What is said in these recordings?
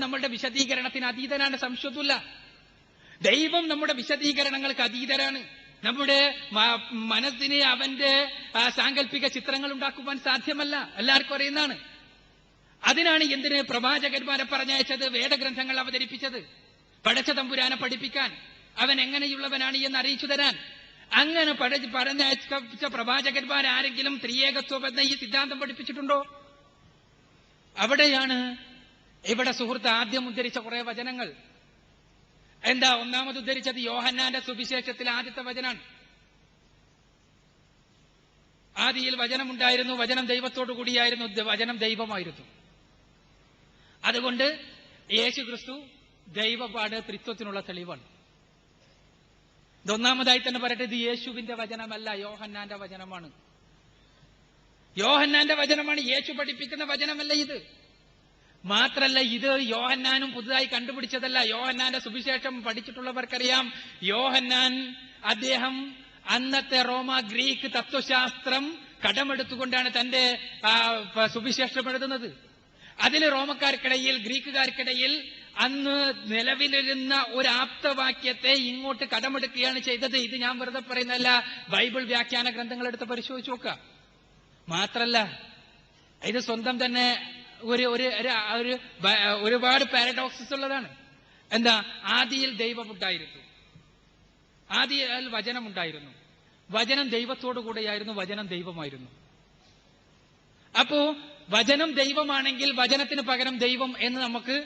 നമ്മളുടെ വിശദീകരണത്തിന് അതീതനാണ്, സംശയമൊന്നുമില്ല. ദൈവം നമ്മുടെ വിശദീകരണങ്ങൾക്ക് അതീതരാണ്. നമ്മുടെ മനസ്സിന് അവന്റെ സാങ്കല്പിക ചിത്രങ്ങൾ ഉണ്ടാക്കുവാൻ സാധ്യമല്ല, എല്ലാവർക്കും അറിയുന്നതാണ്. അതിനാണ് എന്തിന് പ്രവാചകന്മാരെ പറഞ്ഞയച്ചത്, വേദഗ്രന്ഥങ്ങൾ അവതരിപ്പിച്ചത്, പടച്ച തമ്പുരാനെ പഠിപ്പിക്കാൻ, അവൻ എങ്ങനെയുള്ളവനാണ് എന്ന് അറിയിച്ചു തരാൻ. അങ്ങനെ പറഞ്ഞയച്ച പ്രവാചകന്മാരാരെങ്കിലും ത്രിയേകത്വം എന്ന ഈ സിദ്ധാന്തം പഠിപ്പിച്ചിട്ടുണ്ടോ? അവിടെയാണ് ഇവിടെ സുഹൃത്ത് ആദ്യം ഉദ്ധരിച്ച കുറെ വചനങ്ങൾ. എന്താ ഒന്നാമത് ഉദ്ധരിച്ചത്? യോഹന്നാന്റെ സുവിശേഷത്തിൽ ആദ്യത്തെ വചനാണ്. ആദിയിൽ വചനമുണ്ടായിരുന്നു, വചനം ദൈവത്തോടു കൂടിയായിരുന്നു, വചനം ദൈവമായിരുന്നു. അതുകൊണ്ട് യേശു ക്രിസ്തു ദൈവപാട് ത്രിത്വത്തിനുള്ള തെളിവാണ്. ഇതൊന്നാമതായി തന്നെ പറയട്ടെ, ഇത് യേശുവിന്റെ വചനമല്ല, യോഹന്നാന്റെ വചനമാണ്. യോഹന്നാന്റെ വചനമാണ്, യേശു പഠിപ്പിക്കുന്ന വചനമല്ല ഇത്. മാത്രല്ല, ഇത് യോഹന്നാനും പുതുതായി കണ്ടുപിടിച്ചതല്ല. യോഹന്നാന്റെ സുവിശേഷം പഠിച്ചിട്ടുള്ളവർക്കറിയാം, യോഹന്നാൻ അദ്ദേഹം അന്നത്തെ റോമ ഗ്രീക്ക് തത്വശാസ്ത്രം കടമെടുത്തുകൊണ്ടാണ് തന്റെ സുവിശേഷം എഴുതുന്നത്. അതിൽ റോമക്കാർക്കിടയിൽ, ഗ്രീക്കുകാർക്കിടയിൽ അന്ന് നിലവിലിരുന്ന ഒരു ആപ്തവാക്യത്തെ ഇങ്ങോട്ട് കടമെടുക്കുകയാണ് ചെയ്തത്. ഇത് ഞാൻ വെറുതെ പറയുന്നതല്ല, ബൈബിൾ വ്യാഖ്യാന ഗ്രന്ഥങ്ങൾ എടുത്ത് പരിശോധിച്ച് നോക്കുക. മാത്രല്ല, ഇത് സ്വന്തം തന്നെ ഒരുപാട് പാരഡോക്സസ് ഉള്ളതാണ്. എന്താ? ആദിയിൽ ദൈവമുണ്ടായിരുന്നു, ആദിയിൽ വചനമുണ്ടായിരുന്നു, വചനം ദൈവത്തോടു കൂടെയായിരുന്നു, വചനം ദൈവമായിരുന്നു. അപ്പോ വചനം ദൈവമാണെങ്കിൽ വചനത്തിന് പകരം ദൈവം എന്ന് നമുക്ക്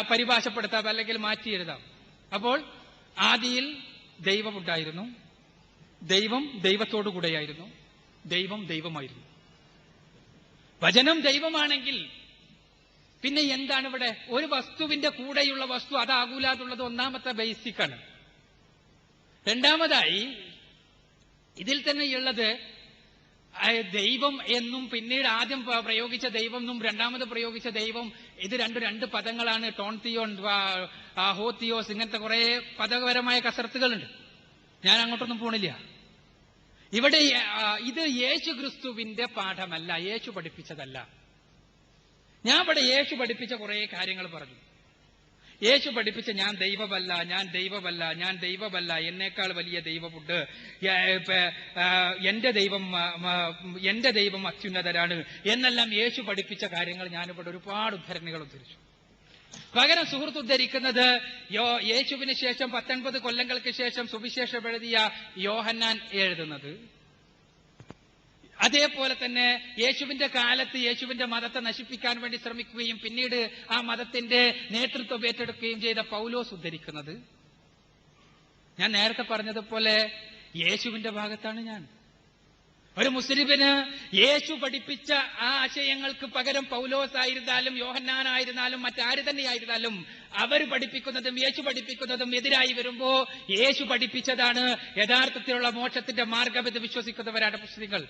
പരിഭാഷപ്പെടുത്താം, അല്ലെങ്കിൽ മാറ്റി എഴുതാം. അപ്പോൾ ആദിയിൽ ദൈവമുണ്ടായിരുന്നു, ദൈവം ദൈവത്തോടു കൂടെയായിരുന്നു, ദൈവം ദൈവമായിരുന്നു. വചനം ദൈവമാണെങ്കിൽ പിന്നെ എന്താണ് ഇവിടെ? ഒരു വസ്തുവിന്റെ കൂടെയുള്ള വസ്തു അതാകൂലാതുള്ളത് ഒന്നാമത്തെ ബേസിക്കാണ്. രണ്ടാമതായി ഇതിൽ തന്നെയുള്ളത് ദൈവം എന്നും പിന്നീട് ആദ്യം പ്രയോഗിച്ച ദൈവം എന്നും രണ്ടാമത് പ്രയോഗിച്ച ദൈവം, ഇത് രണ്ട് പദങ്ങളാണ്. ടോൺതിയോൺ, ഹോത്തിയോസ്, ഇങ്ങനത്തെ കുറെ പദപരമായ കസർത്തുകളുണ്ട്. ഞാൻ അങ്ങോട്ടൊന്നും പോണില്ല. ഇവിടെ ഇത് യേശു ക്രിസ്തുവിന്റെ പാഠമല്ല, യേശു പഠിപ്പിച്ചതല്ല. ഞാൻ ഇവിടെ യേശു പഠിപ്പിച്ച കുറെ കാര്യങ്ങൾ പറഞ്ഞു. യേശു പഠിപ്പിച്ച ഞാൻ ദൈവമല്ല, ഞാൻ ദൈവമല്ല, ഞാൻ ദൈവമല്ല, എന്നേക്കാൾ വലിയ ദൈവമുണ്ട്, എന്റെ ദൈവം അത്യുന്നതരാണ് എന്നെല്ലാം യേശു പഠിപ്പിച്ച കാര്യങ്ങൾ ഞാനിവിടെ ഒരുപാട് ഉദ്ധരണികൾ ഉദ്ധരിച്ചു. പകരം സുഹൃത്ത് ഉദ്ധരിക്കുന്നത് യേശുവിന് ശേഷം 19 കൊല്ലങ്ങൾക്ക് ശേഷം സുവിശേഷം എഴുതിയ യോഹന്നാൻ എഴുതുന്നത്. അതേപോലെ തന്നെ യേശുവിന്റെ കാലത്ത് യേശുവിന്റെ മതത്തെ നശിപ്പിക്കാൻ വേണ്ടി ശ്രമിക്കുകയും പിന്നീട് ആ മതത്തിന്റെ നേതൃത്വം ഏറ്റെടുക്കുകയും ചെയ്ത പൗലോസ് ഉദ്ധരിക്കുന്നത്. ഞാൻ നേരത്തെ പറഞ്ഞതുപോലെ യേശുവിന്റെ ഭാഗത്താണ് ഞാൻ. ഒരു മുസ്ലിമിന് യേശു പഠിപ്പിച്ച ആ ആശയങ്ങൾക്ക് പകരം പൗലോസ് ആയിരുന്നാലും യോഹന്നാനായിരുന്നാലും മറ്റാര് തന്നെയായിരുന്നാലും അവർ പഠിപ്പിക്കുന്നതും യേശു പഠിപ്പിക്കുന്നതും എതിരായി വരുമ്പോ യേശു പഠിപ്പിച്ചതാണ് യഥാർത്ഥത്തിലുള്ള മോക്ഷത്തിന്റെ മാർഗമെന്ന് വിശ്വസിക്കുന്നവരാണ് മുസ്ലിങ്ങൾ.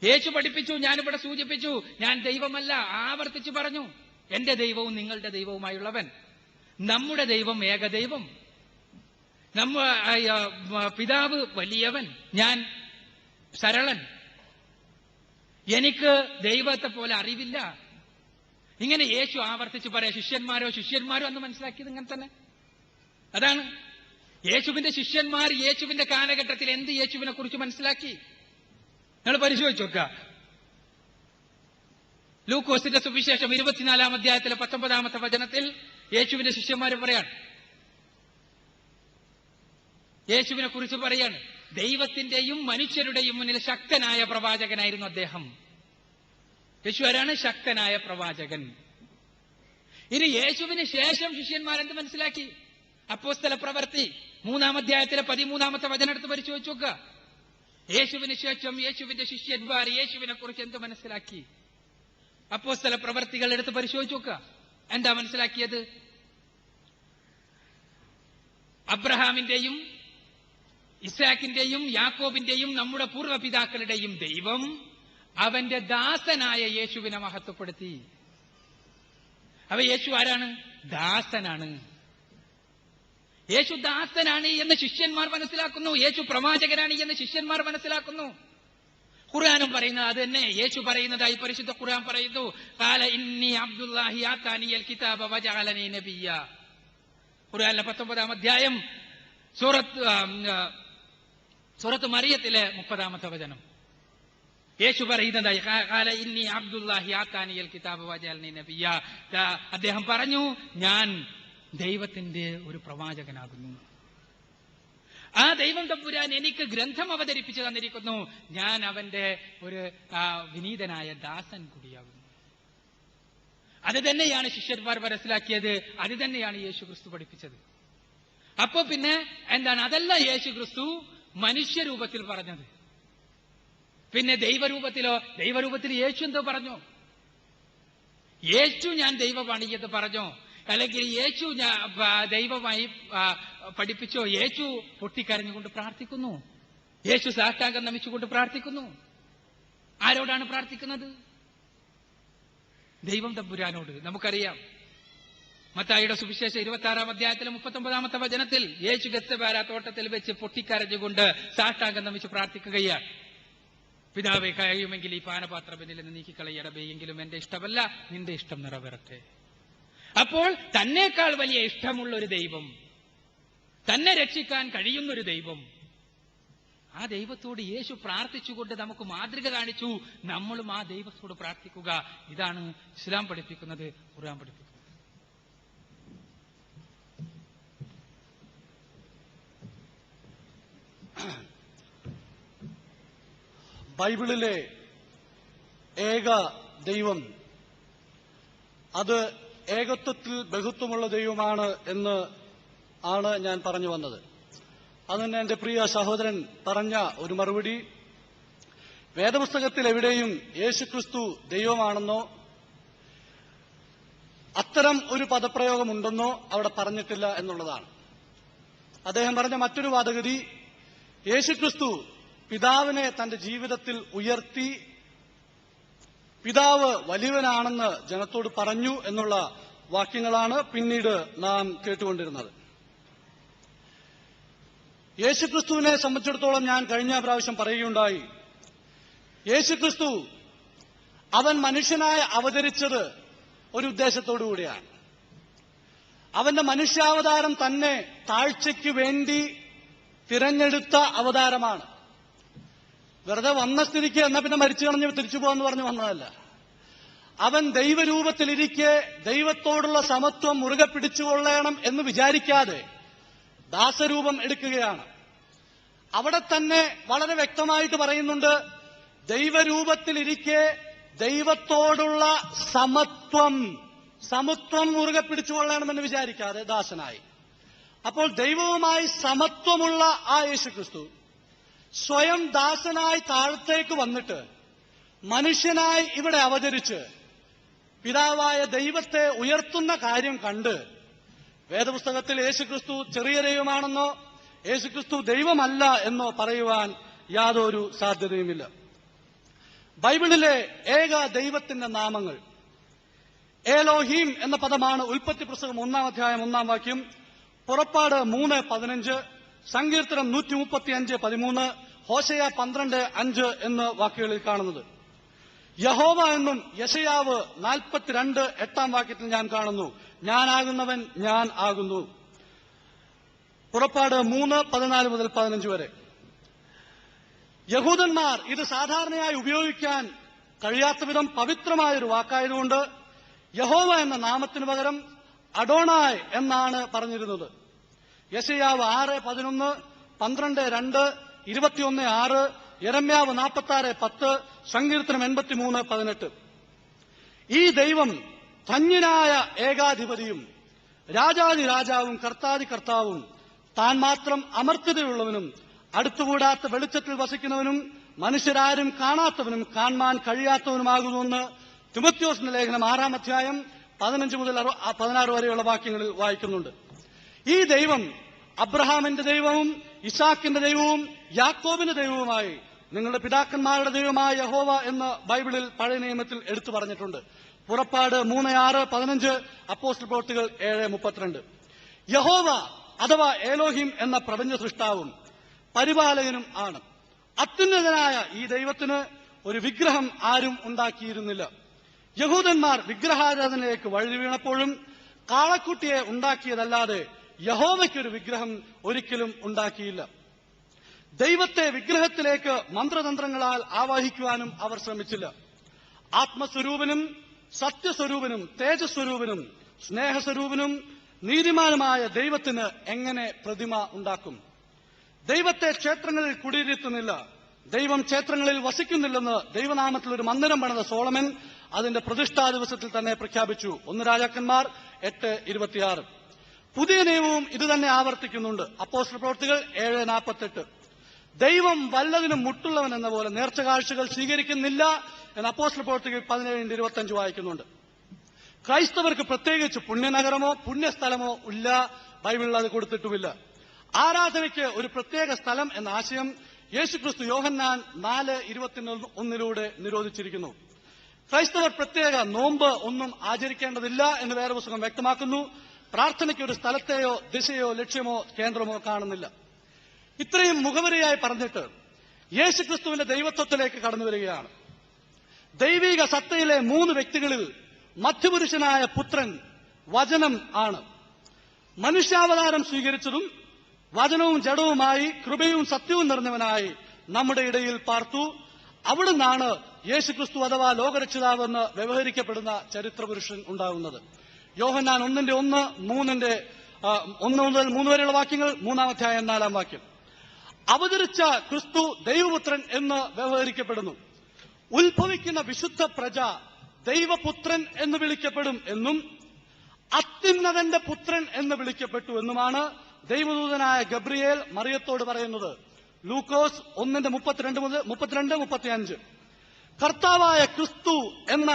യേശു പഠിപ്പിച്ചു, ഞാനിവിടെ സൂചിപ്പിച്ചു, ഞാൻ ദൈവമല്ല, ആവർത്തിച്ചു പറഞ്ഞു. എന്റെ ദൈവവും നിങ്ങളുടെ ദൈവവുമായുള്ളവൻ, നമ്മുടെ ദൈവം ഏകദൈവം, പിതാവ് വലിയവൻ, ഞാൻ സരളൻ, എനിക്ക് ദൈവത്തെ പോലെ അറിവില്ല. ഇങ്ങനെ യേശു ആവർത്തിച്ച് പറയാം. ശിഷ്യന്മാരോ അന്ന് മനസ്സിലാക്കിയത് ഇങ്ങനെ തന്നെ. അതാണ് യേശുവിന്റെ ശിഷ്യന്മാർ യേശുവിന്റെ കാലഘട്ടത്തിൽ എന്ത് യേശുവിനെ കുറിച്ച് മനസ്സിലാക്കി നിങ്ങൾ പരിശോധിച്ചു നോക്കുക. ലൂക്കോസിന്റെ സുവിശേഷം 24-ാം അധ്യായത്തിലെ 19-ാമത്തെ വചനത്തിൽ യേശുവിന്റെ ശിഷ്യന്മാർ പറയാണ്, യേശുവിനെ കുറിച്ച് പറയാണ്, ദൈവത്തിന്റെയും മനുഷ്യരുടെയും മുന്നിൽ ശക്തനായ പ്രവാചകനായിരുന്നു അദ്ദേഹം. യേശു ആരാണ്? ശക്തനായ പ്രവാചകൻ. ഇനി യേശുവിന് ശേഷം ശിഷ്യന്മാരെന്ത് മനസ്സിലാക്കി? അപ്പോസ്തല പ്രവൃത്തി 3-ാം അധ്യായത്തിലെ 13-ാമത്തെ വചനം എടുത്ത് പരിശോധിച്ച് നോക്കുക. യേശുവിന് ശേഷം യേശുവിന്റെ ശിഷ്യന്മാർ യേശുവിനെ കുറിച്ച് എന്ത് മനസ്സിലാക്കി? അപ്പോസ്തല പ്രവൃത്തികൾ എടുത്ത് പരിശോധിച്ച് നോക്കുക. എന്താ മനസ്സിലാക്കിയത്? അബ്രഹാമിന്റെയും ഇസ്ഹാക്കിന്റെയും യാക്കോബിന്റെയും നമ്മുടെ പൂർവ്വപിതാക്കളുടെയും ദൈവം അവന്റെ ദാസനായ യേശുവിനെ മഹത്വപ്പെടുത്തി. അവ യേശു ആരാണ്? ദാസനാണ്. യേശു ദാസനാണ് എന്ന് ശിഷ്യന്മാർ മനസ്സിലാക്കുന്നു. യേശു പ്രവാചകനാണ് എന്ന് ശിഷ്യന്മാർ മനസ്സിലാക്കുന്നു. ഖുർആനും പറയുന്നത് അത് തന്നെ. യേശു പറയുന്നതായി പരിശുദ്ധ ഖുർആൻ പറയുന്നു, ഖാല ഇന്നി അബ്ദുല്ലാഹി ആതാനിയൽ കിതാബ വജഅലനി നബിയ്യ. ഖുർആനിലെ 19-ാം അധ്യായം സൂറത്ത് മറിയത്തിലെ 30-ാമത്തെ വചനം. യേശു പറയുന്നതായി ഖാല ഇന്നി അബ്ദുല്ലാഹി ആതാനിയൽ കിതാബ വജഅലനി നബിയ്യ. അദ്ദേഹം പറഞ്ഞു, ഞാൻ ദൈവത്തിന്റെ ഒരു പ്രവാചകനാകുന്നു. ആ ദൈവം തമ്പുരാൻ എനിക്ക് ഗ്രന്ഥം അവതരിപ്പിച്ചു തന്നിരിക്കുന്നു. ഞാൻ അവന്റെ ഒരു വിനീതനായ ദാസൻ കൂടിയാകുന്നു. അത് തന്നെയാണ് ശിഷ്യന്മാർ മനസ്സിലാക്കിയത്. അത് തന്നെയാണ് യേശു ക്രിസ്തു പഠിപ്പിച്ചത്. അപ്പോ പിന്നെ എന്താണ്? അതല്ല യേശു ക്രിസ്തു മനുഷ്യരൂപത്തിൽ പറഞ്ഞത്. പിന്നെ ദൈവരൂപത്തിലോ? ദൈവരൂപത്തിൽ യേശു എന്തോ പറഞ്ഞോ? യേശു ഞാൻ ദൈവമാണ് എന്ന് പറഞ്ഞോ? അല്ലെങ്കിൽ യേശു ദൈവമായി പഠിപ്പിച്ചോ? യേശു പൊട്ടിക്കരഞ്ഞുകൊണ്ട് പ്രാർത്ഥിക്കുന്നു. യേശു സാഷ്ടാംഗം നമിച്ചുകൊണ്ട് പ്രാർത്ഥിക്കുന്നു. ആരോടാണ് പ്രാർത്ഥിക്കുന്നത്? ദൈവം തമ്പുരാനോട്. നമുക്കറിയാം, മത്തായിയുടെ സുവിശേഷം 26-ാം അധ്യായത്തിലെ 39-ാമത്തെ വചനത്തിൽ യേശു ഗെത്സെമനെ തോട്ടത്തിൽ വെച്ച് പൊട്ടിക്കരഞ്ഞുകൊണ്ട് സാഷ്ടാംഗം നമിച്ച് പ്രാർത്ഥിക്കുകയാണ്. പിതാവേ, കഴിയുമെങ്കിൽ ഈ പാനപാത്രം എന്നിൽ നിന്ന് നീക്കിക്കളയണമേ, എങ്കിലും എന്റെ ഇഷ്ടമല്ല നിന്റെ ഇഷ്ടം നിറവേറട്ടെ. അപ്പോൾ തന്നേക്കാൾ വലിയ ഇഷ്ടമുള്ള ഒരു ദൈവം, തന്നെ രക്ഷിക്കാൻ കഴിയുന്നൊരു ദൈവം, ആ ദൈവത്തോട് യേശു പ്രാർത്ഥിച്ചുകൊണ്ട് നമുക്ക് മാതൃക കാണിച്ചു. നമ്മളും ആ ദൈവത്തോട് പ്രാർത്ഥിക്കുക. ഇതാണ് ഇസ്ലാം പഠിപ്പിക്കുന്നത്, ഖുർആൻ പഠിപ്പിക്കുന്നത്. ബൈബിളിലെ ഏക ദൈവം അത് ഏകത്വത്തിൽ ബഹുത്വമുള്ള ദൈവമാണ് എന്ന് ആണ് ഞാൻ പറഞ്ഞു വന്നത്. അതിന് എന്റെ പ്രിയ സഹോദരൻ പറഞ്ഞ ഒരു മറുപടി, വേദപുസ്തകത്തിൽ എവിടെയും യേശുക്രിസ്തു ദൈവമാണെന്നോ അത്തരം ഒരു പദപ്രയോഗമുണ്ടെന്നോ അവിടെ പറഞ്ഞിട്ടില്ല എന്നുള്ളതാണ്. അദ്ദേഹം പറഞ്ഞ മറ്റൊരു വാദഗതി, യേശുക്രിസ്തു പിതാവിനെ തന്റെ ജീവിതത്തിൽ ഉയർത്തി പിതാവ് വലിയവനാണെന്ന് ജനത്തോട് പറഞ്ഞു എന്നുള്ള വാക്യങ്ങളാണ് പിന്നീട് നാം കേട്ടുകൊണ്ടിരുന്നത്. യേശുക്രിസ്തുവിനെ സംബന്ധിച്ചിടത്തോളം ഞാൻ കഴിഞ്ഞ പ്രാവശ്യം പറയുകയുണ്ടായി, യേശുക്രിസ്തു അവൻ മനുഷ്യനായി അവതരിച്ചത് ഒരു ഉദ്ദേശത്തോടു കൂടിയാണ്. അവന്റെ മനുഷ്യാവതാരം തന്നെ താഴ്ചയ്ക്ക് വേണ്ടി തിരഞ്ഞെടുത്ത അവതാരമാണ്. വെറുതെ വന്ന സ്ഥിതിക്ക് എന്നാ പിന്നെ മരിച്ചു കളഞ്ഞ് തിരിച്ചു പോകാന്ന് പറഞ്ഞു വന്നതല്ല. അവൻ ദൈവരൂപത്തിലിരിക്കെ ദൈവത്തോടുള്ള സമത്വം മുറുകെ പിടിച്ചുകൊള്ളണം എന്ന് വിചാരിക്കാതെ ദാസരൂപം എടുക്കുകയാണ്. അവിടെ തന്നെ വളരെ വ്യക്തമായിട്ട് പറയുന്നുണ്ട്, ദൈവരൂപത്തിലിരിക്കെ ദൈവത്തോടുള്ള സമത്വം മുറുകെ പിടിച്ചുകൊള്ളണമെന്ന് വിചാരിക്കാതെ ദാസനായി. അപ്പോൾ ദൈവവുമായി സമത്വമുള്ള ആ യേശുക്രിസ്തു സ്വയം ദാസനായി താഴത്തേക്ക് വന്നിട്ട് മനുഷ്യനായി ഇവിടെ അവതരിച്ച് പിതാവായ ദൈവത്തെ ഉയർത്തുന്ന കാര്യം കണ്ട് വേദപുസ്തകത്തിൽ യേശുക്രിസ്തു ചെറിയ ദൈവമാണെന്നോ യേശുക്രിസ്തു ദൈവമല്ല എന്നോ പറയുവാൻ യാതൊരു സാധ്യതയുമില്ല. ബൈബിളിലെ ഏക ദൈവത്തിന്റെ നാമങ്ങൾ ഏലോഹീം എന്ന പദമാണ്. ഉൽപ്പത്തി പുസ്തകം 1-ാം അധ്യായം 1-ാം വാക്യം, പുറപ്പാട് 3:15, സങ്കീർത്തനം 135:13, ഹോശയ 12:5 എന്ന വാക്കുകളിൽ കാണുന്നത്. യഹോവ എന്നും യെശയ്യാവ് 42:8 വാക്യത്തിൽ ഞാൻ കാണുന്നു, ഞാനാകുന്നവൻ ഞാൻ ആകുന്നു. പുറപ്പാട് 3:14 മുതൽ 15 വരെ. യഹൂദന്മാർ ഇത് സാധാരണയായി ഉപയോഗിക്കാൻ കഴിയാത്ത വിധം പവിത്രമായൊരു വാക്കായതുകൊണ്ട് യഹോവ എന്ന നാമത്തിനു പകരം അഡോണായ് എന്നാണ് പറഞ്ഞിരുന്നത്. യെശയ്യാവ് 6:11, 12:2, 21:6, യെരമ്യാവ് 46:10, സങ്കീർത്തനം 83:18. ഈ ദൈവം ധന്യനായ ഏകാധിപതിയും രാജാതി രാജാവും കർത്താതി കർത്താവും താൻ മാത്രം അമർത്യതയുള്ളവനും അടുത്തുകൂടാത്ത വെളിച്ചത്തിൽ വസിക്കുന്നവനും മനുഷ്യരാരും കാണാത്തവനും കാണാൻ കഴിയാത്തവനുമാകുന്നുവെന്ന് തിമോഥെയോസിന്റെ ലേഖനം 6-ാം അധ്യായം 15 മുതൽ 16 വരെയുള്ള വാക്യങ്ങളിൽ വായിക്കുന്നുണ്ട്. ഈ ദൈവം അബ്രഹാമിന്റെ ദൈവവും ഇസാക്കിന്റെ ദൈവവും യാക്കോബിന്റെ ദൈവവുമായി നിങ്ങളുടെ പിതാക്കന്മാരുടെ ദൈവമായ യഹോവ എന്ന് ബൈബിളിൽ പഴയ നിയമത്തിൽ എടുത്തു പറഞ്ഞിട്ടുണ്ട്. പുറപ്പാട് 3:6-15, അപ്പോസ്തല പ്രവൃത്തികൾ 7:32. യഹോവ അഥവാ ഏലോഹിം എന്ന പ്രപഞ്ച സൃഷ്ടാവും പരിപാലകനും ആണ്. അത്യുന്നതനായ ഈ ദൈവത്തിന് ഒരു വിഗ്രഹം ആരും ഉണ്ടാക്കിയിരുന്നില്ല. യഹൂദന്മാർ വിഗ്രഹാരാധനയിലേക്ക് വഴുതി വീണപ്പോഴും കാളക്കുട്ടിയെ ഉണ്ടാക്കിയതല്ലാതെ യഹോവയ്ക്കൊരു വിഗ്രഹം ഒരിക്കലും ഉണ്ടാക്കിയില്ല. ദൈവത്തെ വിഗ്രഹത്തിലേക്ക് മന്ത്രതന്ത്രങ്ങളാൽ ആവാഹിക്കുവാനും അവർ ശ്രമിച്ചില്ല. ആത്മസ്വരൂപനും സത്യസ്വരൂപനും തേജസ്വരൂപനും സ്നേഹസ്വരൂപനും നീതിമാനുമായ ദൈവത്തിന് എങ്ങനെ പ്രതിമ ഉണ്ടാക്കും? ദൈവത്തെ ക്ഷേത്രങ്ങളിൽ കുടിയിരുത്തുന്നില്ല, ദൈവം ക്ഷേത്രങ്ങളിൽ വസിക്കുന്നില്ലെന്ന് ദൈവനാമത്തിൽ ഒരു മന്ദിരം പണിത സോളമൻ അതിന്റെ പ്രതിഷ്ഠാ ദിവസത്തിൽ തന്നെ പ്രഖ്യാപിച്ചു. 1 രാജാക്കന്മാർ 8:26. പുതിയ നിയമവും ഇതുതന്നെ ആവർത്തിക്കുന്നുണ്ട്. അപ്പോസ്തല പ്രവൃത്തികൾ 7:48. ദൈവം വല്ലതിനും മുട്ടുള്ളവൻ എന്ന പോലെ നേർച്ച കാഴ്ചകൾ സ്വീകരിക്കുന്നില്ല എന്ന് അപ്പോസ്തല പ്രവൃത്തികൾ 17:25 വായിക്കുന്നുണ്ട്. ക്രൈസ്തവർക്ക് പ്രത്യേകിച്ച് പുണ്യനഗരമോ പുണ്യസ്ഥലമോ ഇല്ല, ബൈബിളിൽ അത് കൊടുത്തിട്ടുമില്ല. ആരാധനയ്ക്ക് ഒരു പ്രത്യേക സ്ഥലം എന്ന ആശയം യേശുക്രിസ്തു യോഹന്നാൻ 4:21 നിരോധിച്ചിരിക്കുന്നു. ക്രൈസ്തവർ പ്രത്യേക നോമ്പ് ഒന്നും ആചരിക്കേണ്ടതില്ല എന്ന് വേറെ പുസ്തകം വ്യക്തമാക്കുന്നു. പ്രാർത്ഥനയ്ക്ക് ഒരു സ്ഥലത്തെയോ ദിശയോ ലക്ഷ്യമോ കേന്ദ്രമോ കാണുന്നില്ല. ഇത്രയും മുഖവരിയായി പറഞ്ഞിട്ട് യേശുക്രിസ്തുവിന്റെ ദൈവത്വത്തിലേക്ക് കടന്നു വരികയാണ്. ദൈവിക സത്തയിലെ 3 വ്യക്തികളിൽ മധ്യപുരുഷനായ പുത്രൻ വചനം ആണ്. മനുഷ്യാവതാരം സ്വീകരിച്ചതും വചനവും ജഡവുമായി കൃപയും സത്യവും നിറഞ്ഞവനായി നമ്മുടെ ഇടയിൽ പാർത്തു. അവിടുന്നാണ് യേശുക്രിസ്തു അഥവാ ലോകരക്ഷിതാവെന്ന് വ്യവഹരിക്കപ്പെടുന്ന ചരിത്രപുരുഷൻ ഉണ്ടാകുന്നത്. യോഹന്നാൻ 1:1, 1 മുതൽ 3 വരെയുള്ള വാക്യങ്ങൾ, 3-ാം അധ്യായം 4-ാം വാക്യം. അവതരിച്ച ക്രിസ്തു ദൈവപുത്രൻ എന്ന് വ്യവഹരിക്കപ്പെടുന്നു. ഉത്ഭവിക്കുന്ന വിശുദ്ധ പ്രജ ദൈവപുത്രൻ എന്ന് വിളിക്കപ്പെടും എന്നും അത്യുന്നതന്റെ പുത്രൻ എന്ന് വിളിക്കപ്പെട്ടു എന്നുമാണ് ദൈവദൂതനായ ഗബ്രിയേൽ മറിയത്തോട് പറയുന്നത്. ലൂക്കോസ് 1:32-35. കർത്താവായ ക്രിസ്തു എന്ന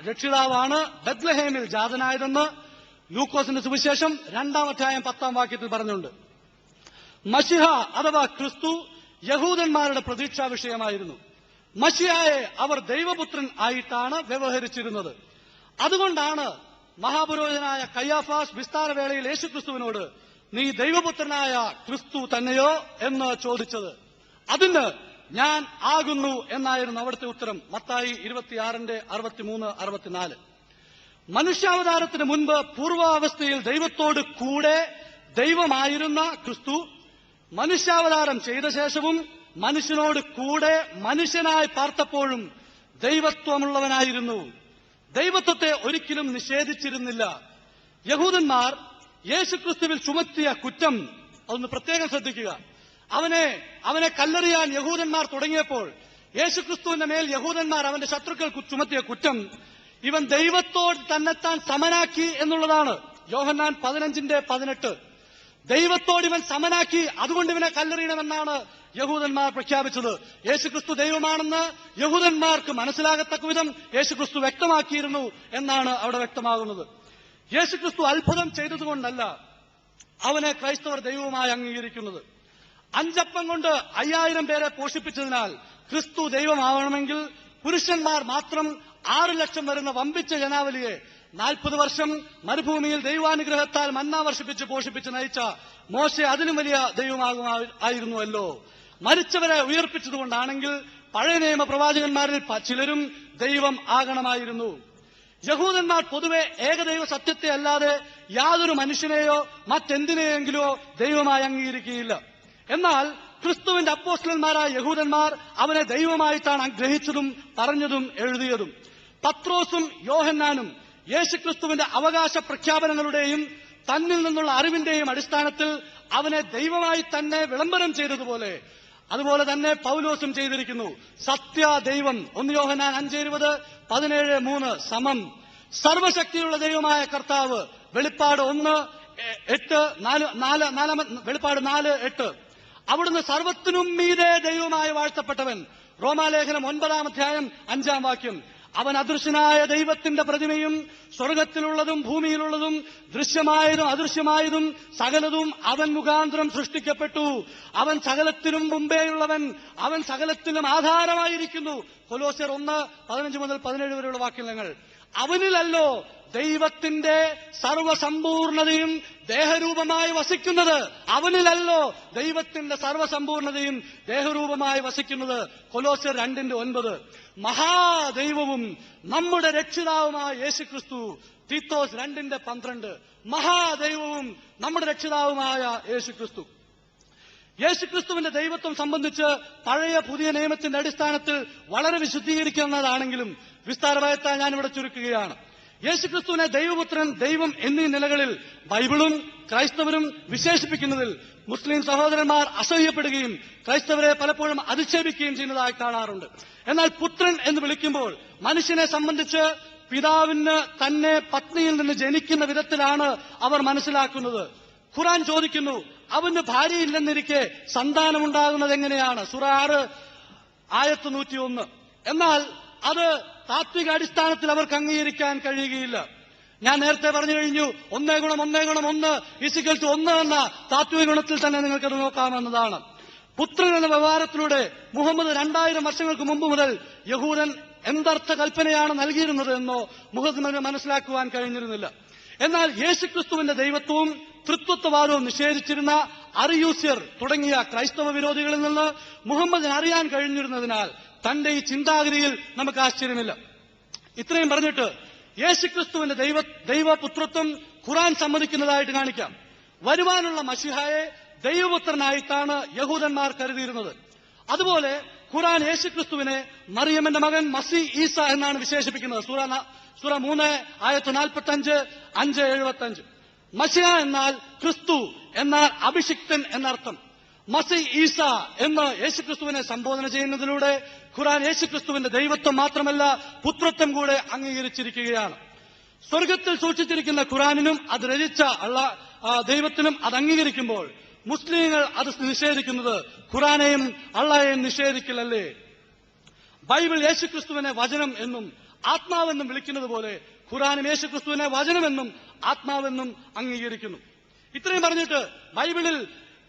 രക്ഷിതാവാണ് ബെത്ലഹേമിൽ ജാതനായതെന്ന് ലൂക്കോസിന്റെ സുവിശേഷം 2-ാം അധ്യായം 10-ാം വാക്യത്തിൽ പറഞ്ഞുണ്ട്. മശിഹ അഥവാ ക്രിസ്തു യഹൂദന്മാരുടെ പ്രതീക്ഷാ വിഷയമായിരുന്നു. മശിഹായെ അവർ ദൈവപുത്രൻ ആയിട്ടാണ് വ്യവഹരിച്ചിരുന്നത്. അതുകൊണ്ടാണ് മഹാപുരോഹിതനായ കയ്യാഫാസ് വിസ്താരവേളയിൽ യേശുക്രിസ്തുവിനോട് നീ ദൈവപുത്രനായ ക്രിസ്തു തന്നെയോ എന്ന് ചോദിച്ചത്. അതിന് ഞാൻ ആകുന്നു എന്നായിരുന്നു അവിടുത്തെ ഉത്തരം. മത്തായി 26:63-64. മനുഷ്യാവതാരത്തിന് മുൻപ് പൂർവാവസ്ഥയിൽ ദൈവത്തോട് കൂടെ ദൈവമായിരുന്ന ക്രിസ്തു മനുഷ്യാവതാരം ചെയ്ത ശേഷവും മനുഷ്യനോട് കൂടെ മനുഷ്യനായി പാർത്തപ്പോഴും ദൈവത്വമുള്ളവനായിരുന്നു. ദൈവത്വത്തെ ഒരിക്കലും നിഷേധിച്ചിരുന്നില്ല. യഹൂദന്മാർ യേശുക്രിസ്തുവിൽ ചുമത്തിയ കുറ്റം അതൊന്ന് പ്രത്യേകം ശ്രദ്ധിക്കുക. അവനെ കല്ലെറിയാൻ യഹൂദന്മാർ തുടങ്ങിയപ്പോൾ യേശുക്രിസ്തുവിന്റെ മേൽ യഹൂദന്മാർ അവന്റെ ശത്രുക്കൾ ചുമത്തിയ കുറ്റം ഇവൻ ദൈവത്തോട് തന്നെത്താൻ സമനാക്കി എന്നുള്ളതാണ്. യോഹന്നാൻ 15:18. ദൈവത്തോട് ഇവൻ സമനാക്കി, അതുകൊണ്ട് ഇവനെ കല്ലെറിയണമെന്നാണ് യഹൂദന്മാർ പ്രഖ്യാപിച്ചത്. യേശുക്രിസ്തു ദൈവമാണെന്ന് യഹൂദന്മാർക്ക് മനസ്സിലാകത്തക്ക വിധം യേശുക്രിസ്തു വ്യക്തമാക്കിയിരുന്നു എന്നാണ് അവിടെ വ്യക്തമാകുന്നത്. യേശുക്രിസ്തു അത്ഭുതം ചെയ്തതുകൊണ്ടല്ല അവനെ ക്രൈസ്തവർ ദൈവമായി അംഗീകരിക്കുന്നത്. 5 അപ്പം കൊണ്ട് 5000 പേരെ പോഷിപ്പിച്ചതിനാൽ ക്രിസ്തു ദൈവമാവണമെങ്കിൽ പുരുഷന്മാർ മാത്രം 6 ലക്ഷം വരുന്ന വമ്പിച്ച ജനാവലിയെ 40 വർഷം മരുഭൂമിയിൽ ദൈവാനുഗ്രഹത്താൽ മന്ന വർഷിപ്പിച്ച് പോഷിപ്പിച്ച് നയിച്ച മോശെ അതിനും വലിയ ദൈവമാകുമായിരുന്നുവല്ലോ. മരിച്ചവരെ ഉയർപ്പിച്ചതുകൊണ്ടാണെങ്കിൽ പഴയ നിയമ പ്രവാചകന്മാരിൽ ചിലരും ദൈവം ആകണമായിരുന്നു. യഹൂദന്മാർ പൊതുവെ ഏകദൈവ സത്യത്തെ അല്ലാതെ യാതൊരു മനുഷ്യനെയോ മറ്റെന്തിനെയെങ്കിലോ ദൈവമായി അംഗീകരിക്കുകയില്ല. എന്നാൽ ക്രിസ്തുവിന്റെ അപ്പോസ്തലന്മാരായ യഹൂദന്മാർ അവനെ ദൈവമായിട്ടാണ് ഗ്രഹിച്ചതും പറഞ്ഞതും എഴുതിയതും. പത്രോസും യോഹന്നാനും യേശുക്രിസ്തുവിന്റെ അവകാശ പ്രഖ്യാപനങ്ങളുടെയും തന്നിൽ നിന്നുള്ള അറിവിന്റെയും അടിസ്ഥാനത്തിൽ അവനെ ദൈവമായി തന്നെ വിളംബരം ചെയ്തതുപോലെ അതുപോലെ തന്നെ പൗലോസും ചെയ്തിരിക്കുന്നു. സത്യ ദൈവം 1 യോഹന്നാൻ 5:20, 17:3 സമം. സർവശക്തിയുള്ള ദൈവമായ കർത്താവ് വെളിപ്പാട് 4:8. അവിടുന്ന് സർവത്തിനും മീതെ ദൈവമായി വാഴ്ത്തപ്പെട്ടവൻ. റോമാലേഖനം 9-ാം അധ്യായം 5-ാം വാക്യം. അവൻ അദൃശ്യനായ ദൈവത്തിന്റെ പ്രതിമയും സ്വർഗത്തിലുള്ളതും ഭൂമിയിലുള്ളതും ദൃശ്യമായതും അദൃശ്യമായതും സകലതും അവൻ മുഖാന്തരം സൃഷ്ടിക്കപ്പെട്ടു. അവൻ സകലത്തിനും മുമ്പേയുള്ളവൻ, അവൻ സകലത്തിനും ആധാരമായിരിക്കുന്നു. കൊലോസ്യർ 1:15-17 വരെയുള്ള വാക്യങ്ങൾ. അവനിലല്ലോ ദൈവത്തിന്റെ സർവസമ്പൂർണതയും ദേഹരൂപമായി വസിക്കുന്നത്? അവനിലല്ലോ ദൈവത്തിന്റെ സർവസമ്പൂർണതയും ദേഹരൂപമായി വസിക്കുന്നത്. കൊലോസ്യർ 2:9. മഹാദൈവവും നമ്മുടെ രക്ഷിതാവുമായ യേശുക്രിസ്തു. തീത്തോസ് 2:12. മഹാദൈവവും നമ്മുടെ രക്ഷിതാവുമായ യേശുക്രിസ്തു. യേശുക്രിസ്തുവിന്റെ ദൈവത്വം സംബന്ധിച്ച് പഴയ പുതിയ നിയമത്തിന്റെ അടിസ്ഥാനത്തിൽ വളരെ വിശുദ്ധീകരിക്കുന്നതാണെങ്കിലും വിസ്താരഭയത്താൽ ഞാനിവിടെ ചുരുക്കുകയാണ്. യേശുക്രിസ്തുവിനെ ദൈവപുത്രൻ, ദൈവം എന്നീ നിലകളിൽ ബൈബിളും ക്രൈസ്തവരും വിശേഷിപ്പിക്കുന്നതിൽ മുസ്ലിം സഹോദരന്മാർ അസഹ്യപ്പെടുകയും ക്രൈസ്തവരെ പലപ്പോഴും അധിക്ഷേപിക്കുകയും ചെയ്യുന്നതായി കാണാറുണ്ട്. എന്നാൽ പുത്രൻ എന്ന് വിളിക്കുമ്പോൾ മനുഷ്യനെ സംബന്ധിച്ച് പിതാവിന് തന്നെ പത്നിയിൽ നിന്ന് ജനിക്കുന്ന വിധത്തിലാണ് അവർ മനസ്സിലാക്കുന്നത്. ഖുർആൻ ചോദിക്കുന്നു, അവന് ഭാര്യയില്ലെന്നിരിക്കെ സന്താനമുണ്ടാകുന്നത് എങ്ങനെയാണ്? സൂറ 6:101. എന്നാൽ അത് താത്വിക അടിസ്ഥാനത്തിൽ അവർക്ക് അംഗീകരിക്കാൻ കഴിയുകയില്ല. ഞാൻ നേരത്തെ പറഞ്ഞു കഴിഞ്ഞു, 1:1 എന്ന താത്വിക ഗുണത്തിൽ തന്നെ നിങ്ങൾക്കത് നോക്കാമെന്നതാണ്. പുത്രൻ എന്ന വ്യവഹാരത്തിലൂടെ മുഹമ്മദ് 2000 വർഷങ്ങൾക്ക് മുമ്പ് മുതൽ യഹൂദൻ എന്തർത്ഥ കൽപ്പനയാണ് നൽകിയിരുന്നത് എന്നോ മുഹമ്മദിന് മനസ്സിലാക്കുവാൻ കഴിഞ്ഞിരുന്നില്ല. എന്നാൽ യേശുക്രിസ്തുവിന്റെ ദൈവത്വവും തൃത്വത്വവാദവും നിഷേധിച്ചിരുന്ന അറിയൂസ്യർ തുടങ്ങിയ ക്രൈസ്തവ വിരോധികളിൽ നിന്ന് മുഹമ്മദിന് അറിയാൻ കഴിഞ്ഞിരുന്നതിനാൽ തന്റെ ഈ ചിന്താഗതിയിൽ നമുക്ക് ആശ്ചര്യമില്ല. ഇത്രയും പറഞ്ഞിട്ട് യേശുക്രിസ്തുവിന്റെ ദൈവപുത്രത്വം ഖുർആൻ സമ്മതിക്കുന്നതായിട്ട് കാണിക്കാം. വരുവാനുള്ള മശിഹായെ ദൈവപുത്രനായിട്ടാണ് യഹൂദന്മാർ കരുതിയിരുന്നത്. അതുപോലെ ഖുർആൻ യേശുക്രിസ്തുവിനെ മറിയമ്മന്റെ മകൻ മസീ ഈസ എന്നാണ് വിശേഷിപ്പിക്കുന്നത്. സൂറ 3:45, 5:75. മശിഹ എന്നാൽ ക്രിസ്തു, എന്നാൽ അഭിഷിക്തൻ എന്നർത്ഥം. മസീ ഈസ എന്ന് യേശുക്രിസ്തുവിനെ സംബോധന ചെയ്യുന്നതിലൂടെ ഖുർആൻ യേശുക്രിസ്തുവിന്റെ ദൈവത്വം മാത്രമല്ല പുത്രത്വം കൂടെ അംഗീകരിച്ചിരിക്കുകയാണ്. സ്വർഗത്തിൽ സൂക്ഷിച്ചിരിക്കുന്ന ഖുർആനിനും അത് രചിച്ച ദൈവത്തിനും അത് അംഗീകരിക്കുമ്പോൾ മുസ്ലിങ്ങൾ അത് നിഷേധിക്കുന്നത് ഖുർആനെയും അള്ളാഹയെയും നിഷേധിക്കലല്ലേ? ബൈബിൾ യേശുക്രിസ്തുവിനെ വചനം എന്നും ആത്മാവെന്നും വിളിക്കുന്നത് പോലെ ഖുർആനും യേശുക്രിസ്തുവിനെ വചനമെന്നും ആത്മാവെന്നും അംഗീകരിക്കുന്നു. ഇത്രയും പറഞ്ഞിട്ട് ബൈബിളിൽ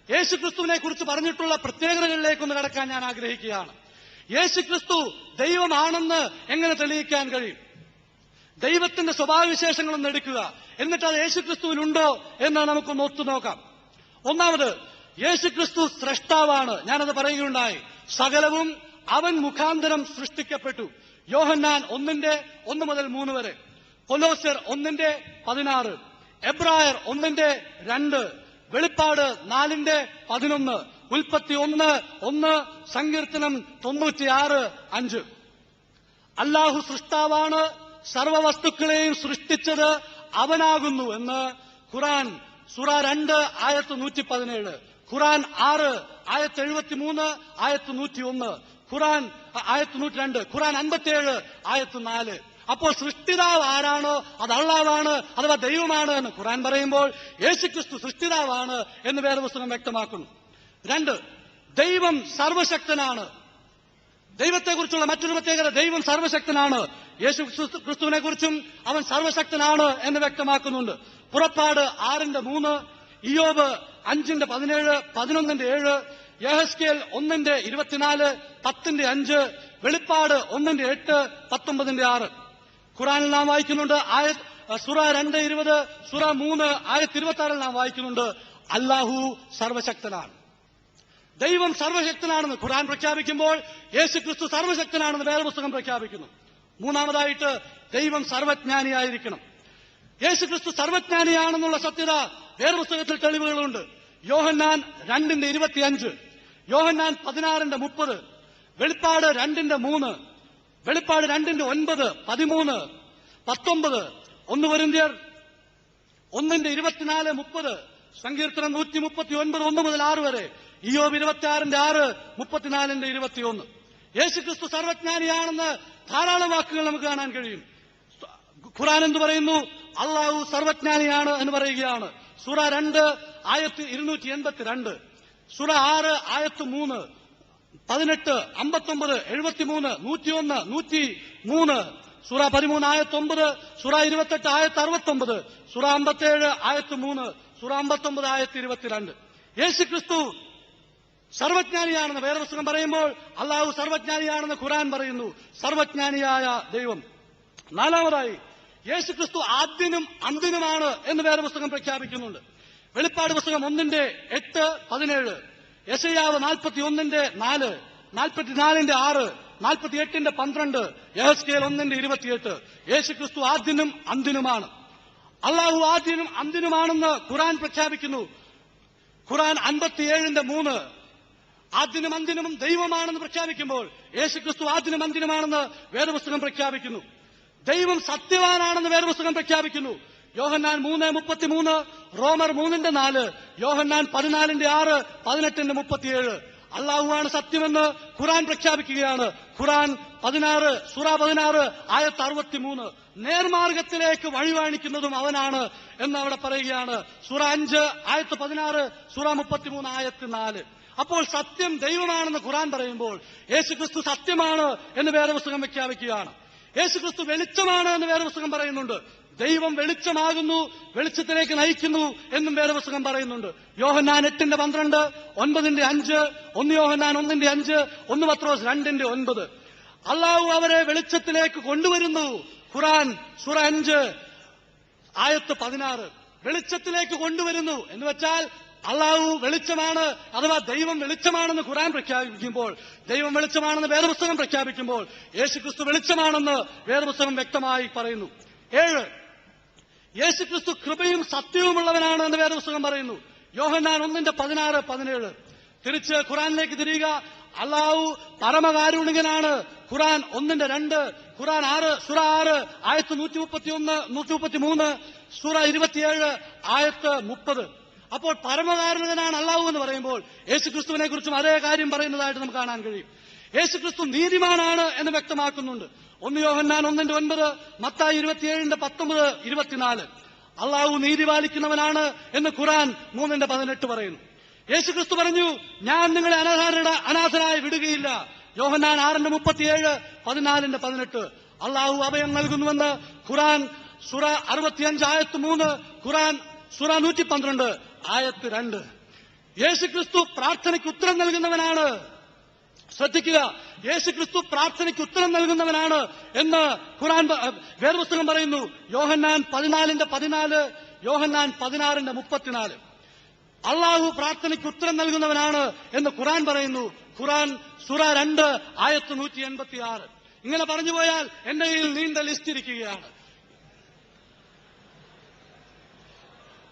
യേശുക്രിസ്തുവിനെ കുറിച്ച് പറഞ്ഞിട്ടുള്ള പ്രത്യേകതകളിലേക്കൊന്ന് കടക്കാൻ ഞാൻ ആഗ്രഹിക്കുകയാണ്. യേശുക്രിസ്തു ദൈവമാണെന്ന് എങ്ങനെ തെളിയിക്കാൻ കഴിയും? ദൈവത്തിന്റെ സ്വഭാവവിശേഷങ്ങളൊന്ന് എടുക്കുക, എന്നിട്ട് അത് യേശുക്രിസ്തുവിനുണ്ടോ എന്ന് നമുക്കൊന്ന് ഒത്തുനോക്കാം. ഒന്നാമത്, യേശുക്രിസ്തു സ്രഷ്ടാവാണ്. ഞാനത് പറയുകയുണ്ടായി. സകലവും അവൻ മുഖാന്തരം സൃഷ്ടിക്കപ്പെട്ടു. യോഹന്നാൻ 1:1-3 വരെ, കൊലോസ്യർ 1:16, എബ്രായർ 1:2, വെളിപ്പാട് 4:11, ഉൽപ്പത്തി 1:1, സങ്കീർത്തനം 96:5. അല്ലാഹു സൃഷ്ടാവാണ്, സർവവസ്തുക്കളെയും സൃഷ്ടിച്ചത് അവനാകുന്നു എന്ന് ഖുർആൻ സൂറ 2:117, ഖുർആൻ 6:73, 101, ഖുർആൻ 102, ഖുർആൻ 57:4. അപ്പോൾ സൃഷ്ടിതാവ് ആരാണോ അത് അള്ളാവാണ്, അഥവാ ദൈവമാണ് എന്ന് ഖുർആൻ പറയുമ്പോൾ യേശുക്രിസ്തു സൃഷ്ടിതാവാണ് എന്ന് വേദപുസ്തകം വ്യക്തമാക്കുന്നു. 2, ദൈവം സർവശക്തനാണ്. ദൈവത്തെക്കുറിച്ചുള്ള മറ്റൊരു പ്രത്യേകത, ദൈവം സർവശക്തനാണ്. യേശു ക്രിസ്തുവിനെ കുറിച്ചും അവൻ സർവശക്തനാണ് എന്ന് വ്യക്തമാക്കുന്നുണ്ട്. പുറപ്പാട് 6:3, ഇയ്യോബ് 5:17, 11:7, യെഹെസ്കേൽ 1:24, 10:5, വെളിപ്പാട് 1:8, 19:6. ഖുർആനിൽ നാം വായിക്കുന്നുണ്ട് സൂറ 2:20, സൂറ 3:26 നാം വായിക്കുന്നുണ്ട് അല്ലാഹു സർവശക്തനാണ്. ദൈവം സർവശക്തനാണെന്ന് ഖുർആൻ പ്രഖ്യാപിക്കുമ്പോൾ യേശുക്രിസ്തു സർവശക്തനാണെന്ന് വേദപുസ്തകം പ്രഖ്യാപിക്കുന്നു. മൂന്നാമതായിട്ട്, ദൈവം സർവജ്ഞാനിയായിരിക്കണം. യേശുക്രിസ്തു സർവജ്ഞാനിയാണെന്നുള്ള സത്യത വേദപുസ്തകത്തിൽ തെളിവുകളുണ്ട്. യോഹന്നാൻ 2:25, യോഹന്നാൻ 16:30, വെളിപ്പാട് 2:3, വെളിപ്പാട് 2:9, 13, 19, 1 കൊരിന്ത്യർ 1:24, 30, സങ്കീർത്തനം 139, 1-6 വരെ, ഇയ്യോബ് 26:6, 34:21. യേശുക്രിസ്തു സർവജ്ഞാനിയാണെന്ന് ധാരാളം വാക്കുകൾ നമുക്ക് കാണാൻ കഴിയും. ഖുർആൻ എന്ത് പറയുന്നു? അള്ളാഹു സർവജ്ഞാനിയാണ് എന്ന് പറയുകയാണ്. സൂറ 2:282, സൂറ 6:3, 18, 59, 73, 101, 103, സൂറ 13:9, സൂറ 28:69, സൂറ 57:3, സൂറ 59:22. യേശുക്രിസ്തു സർവജ്ഞാനിയാണെന്ന് വേദപുസ്തകം പറയുമ്പോൾ അള്ളാഹു സർവജ്ഞാനിയാണെന്ന് ഖുർആൻ പറയുന്നു. സർവജ്ഞാനിയായ ദൈവം. നാലാമതായി, യേശുക്രിസ്തു ആദ്യനും അന്തിനുമാണ് എന്ന് വേറെ പുസ്തകം പ്രഖ്യാപിക്കുന്നുണ്ട്. വെളിപ്പാട് പുസ്തകം 1:8-17, യെശയ്യാവ് 41:4, 44:6, 48:12, യെഹെസ്കേൽ 1:28. യേശുക്രിസ്തു ആദ്യനും അന്തിനുമാണ്. അള്ളാഹു ആദ്യനും അന്തിനുമാണെന്ന് ഖുർആൻ പ്രഖ്യാപിക്കുന്നു. ഖുർആൻ 57:3 ആദ്യനും അന്തിനും ദൈവമാണെന്ന് പ്രഖ്യാപിക്കുമ്പോൾ യേശുക്രിസ്തു ആദ്യനും അന്തിനുമാണെന്ന് വേദപുസ്തകം പ്രഖ്യാപിക്കുന്നു. ദൈവം സത്യവാനാണെന്ന് വേദപുസ്തകം പ്രഖ്യാപിക്കുന്നു. യോഹന്നാൻ 3:33, റോമർ 3:4, യോഹന്നാൻ 14:6, 18:37. അള്ളാഹുവാണ് സത്യമെന്ന് ഖുർആൻ പ്രഖ്യാപിക്കുകയാണ്. ഖുർആൻ 16, സൂറ 16, ആയത്ത് 63. നേർമാർഗത്തിലേക്ക് വഴികാണിക്കുന്നതും അവനാണ് എന്ന് അവിടെ പറയുകയാണ്. സൂറ 5, ആയത്ത് 16, സൂറ 33, ആയത്ത് 4. അപ്പോൾ സത്യം ദൈവമാണെന്ന് ഖുർആൻ പറയുമ്പോൾ യേശുക്രിസ്തു സത്യമാണ് എന്ന് വേദപുസ്തകം പ്രഖ്യാപിക്കുകയാണ്. യേശുക്രിസ്തു വെളിച്ചമാണ് എന്ന് വേദപുസ്തകം പറയുന്നുണ്ട്. ദൈവം വെളിച്ചമാകുന്നു, വെളിച്ചത്തിലേക്ക് നയിക്കുന്നു എന്നും വേദപുസ്തകം പറയുന്നുണ്ട്. യോഹന്നാൻ 8:12, 9:5, 1 യോഹന്നാൻ 1:5, 1 പത്രോസ് 2:9. അള്ളാഹു അവരെ വെളിച്ചത്തിലേക്ക് കൊണ്ടുവരുന്നു. ഖുർആൻ സൂറ 5, ആയത്ത് 16. വെളിച്ചത്തിലേക്ക് കൊണ്ടുവരുന്നു എന്ന് വെച്ചാൽ അള്ളാഹു വെളിച്ചമാണ്, അഥവാ ദൈവം വെളിച്ചമാണെന്ന് ഖുർആൻ പ്രഖ്യാപിക്കുമ്പോൾ, ദൈവം വെളിച്ചമാണെന്ന് വേദപുസ്തകം പ്രഖ്യാപിക്കുമ്പോൾ യേശുക്രിസ്തു വെളിച്ചമാണെന്ന് വേദപുസ്തകം വ്യക്തമായി പറയുന്നു. 7, യേശുക്രിസ്തു കൃപയും സത്യവുമുള്ളവനാണ് എന്ന് വേദപുസ്തകം പറയുന്നു. യോഹന്നാൻ 1:16, 17. തിരിച്ച് ഖുർആനിലേക്ക് തിരിയുക. അള്ളാഹു പരമകാരുണികനാണ്. ഖുർആൻ 1:2, ഖുർആൻ 6, സൂറ 6, ആയത്ത് 131, 133, സൂറ 27, ആയത്ത് 30. അപ്പോൾ പരമകാരുണികനാണ് അള്ളാഹു എന്ന് പറയുമ്പോൾ യേശുക്രിസ്തുവിനെ കുറിച്ചും അതേ കാര്യം പറയുന്നതായിട്ട് നമുക്ക് കാണാൻ കഴിയും. യേശുക്രിസ്തു നീതിമാനാണ് എന്ന് വ്യക്തമാക്കുന്നുണ്ട്. 1 യോഹന്നാൻ 1:9, മത്തായി 27:19, 24. അള്ളാഹു നീതി പാലിക്കുന്നവനാണ് എന്ന് ഖുർആൻ 3:18 പറയുന്നു. യേശുക്രിസ്തു പറഞ്ഞു, ഞാൻ നിങ്ങളെ അനാഥരായി വിടുകയില്ല. യോഹന്നാൻ 6:37, 14:18. അള്ളാഹു അഭയം നൽകുന്നുവെന്ന് ഖുർആൻ സൂറ 65, ആയത്ത് 3, ഖുർആൻ സൂറ 112, ആയത്ത് 2. യേശുക്രിസ്തു പ്രാർത്ഥനയ്ക്ക് ഉത്തരം നൽകുന്നവനാണ്. ശ്രദ്ധിക്കുക, യേശുക്രിസ്തു പ്രാർത്ഥനയ്ക്ക് ഉത്തരം നൽകുന്നവനാണ് എന്ന് ഖുർആൻ വേദപുസ്തകം പറയുന്നു. യോഹന്നാൻ 14:14, യോഹന്നാൻ 16:34. അള്ളാഹു പ്രാർത്ഥനയ്ക്ക് ഉത്തരം നൽകുന്നവനാണ് എന്ന് ഖുർആൻ പറയുന്നു. ഖുർആൻ സൂറ 2, ആയത്ത് 186. ഇങ്ങനെ പറഞ്ഞു പോയാൽ എന്റെ കയ്യിൽ നീണ്ട ലിസ്റ്റ് ഇരിക്കുകയാണ്.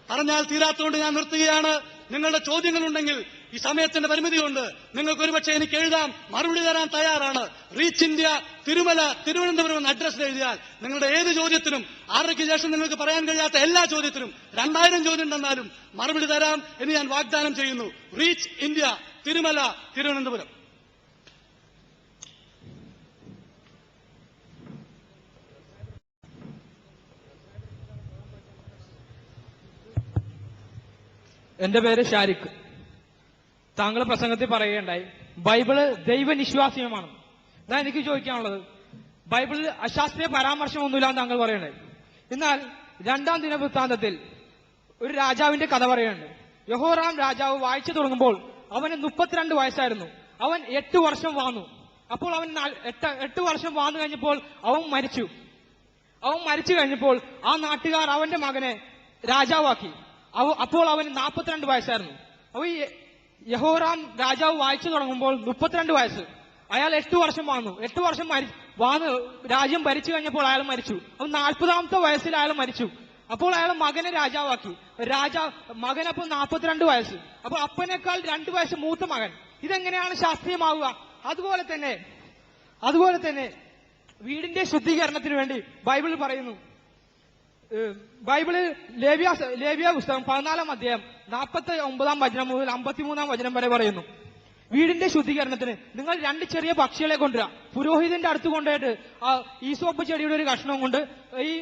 പറഞ്ഞാൽ തീരാത്തതുകൊണ്ട് ഞാൻ നിർത്തുകയാണ്. നിങ്ങളുടെ ചോദ്യങ്ങളുണ്ടെങ്കിൽ ഈ സമയത്തിന്റെ പരിമിതി കൊണ്ട് നിങ്ങൾക്ക് ഒരുപക്ഷെ എനിക്ക് എഴുതാം, മറുപടി തരാൻ തയ്യാറാണ്. റീച്ച് ഇന്ത്യ, തിരുമല, തിരുവനന്തപുരം എന്ന അഡ്രസ് എഴുതിയാൽ നിങ്ങളുടെ ഏത് ചോദ്യത്തിനും 6:30-ക്ക് ശേഷം നിങ്ങൾക്ക് പറയാൻ കഴിയാത്ത എല്ലാ ചോദ്യത്തിനും 2000 ചോദ്യം തന്നാലും മറുപടി തരാം എന്ന് ഞാൻ വാഗ്ദാനം ചെയ്യുന്നു. Reach India, Tirumala, Thiruvananthapuram. എന്റെ പേര് ഷാരിഖ്. താങ്കൾ പ്രസംഗത്തിൽ പറയുകയുണ്ടായി ബൈബിള് ദൈവനിശ്വാസീയമാണ്. ഇതാ എനിക്ക് ചോദിക്കാനുള്ളത്, ബൈബിളിൽ അശാസ്ത്രീയ പരാമർശമൊന്നുമില്ലാന്ന് താങ്കൾ പറയുന്നുണ്ടായി. എന്നാൽ 2-ാം ദിനവൃത്താന്തത്തിൽ ഒരു രാജാവിന്റെ കഥ പറയുന്നുണ്ട്. യഹോറാം രാജാവ് വായിച്ചു തുടങ്ങുമ്പോൾ അവന് 32 വയസ്സായിരുന്നു. അവൻ 8 വർഷം വാണു. അപ്പോൾ അവൻ 8 വർഷം വാണു കഴിഞ്ഞപ്പോൾ അവൻ മരിച്ചു. അവൻ മരിച്ചു കഴിഞ്ഞപ്പോൾ ആ നാട്ടുകാർ അവന്റെ മകനെ രാജാവാക്കി. അപ്പോൾ അവന് 42 വയസ്സായിരുന്നു. അപ്പൊ ഈ യഹോറാം രാജാവ് വായിച്ചു തുടങ്ങുമ്പോൾ 32 വയസ്സ്. അയാൾ 8 വർഷം വാണു. 8 വർഷം വാണ് രാജ്യം ഭരിച്ചു കഴിഞ്ഞപ്പോൾ അയാൾ മരിച്ചു. അപ്പോൾ 40-ാമത്തെ വയസ്സിൽ അയാൾ മരിച്ചു. അപ്പോൾ അയാൾ മകനെ രാജാവാക്കി. മകനപ്പോൾ 42 വയസ്സ്. അപ്പോൾ അപ്പനേക്കാൾ 2 വയസ്സ് മൂത്ത മകൻ. ഇതെങ്ങനെയാണ് ശാസ്ത്രീയമാവുക? അതുപോലെ തന്നെ വീടിന്റെ ശുദ്ധീകരണത്തിന് വേണ്ടി ബൈബിൾ പറയുന്നു. ബൈബിളിൽ ലേവ്യ പുസ്തകം 14-ാം അധ്യായം 49-ാം വചനം മുതൽ 53-ാം വചനം വരെ പറയുന്നു, വീടിന്റെ ശുദ്ധീകരണത്തിന് നിങ്ങൾ 2 ചെറിയ പക്ഷികളെ കൊണ്ടുവരാം. പുരോഹിതന്റെ അടുത്ത് കൊണ്ടുപോയിട്ട് ഈസോപ്പ് ചെടിയുടെ ഒരു കഷ്ണം കൊണ്ട് ഈ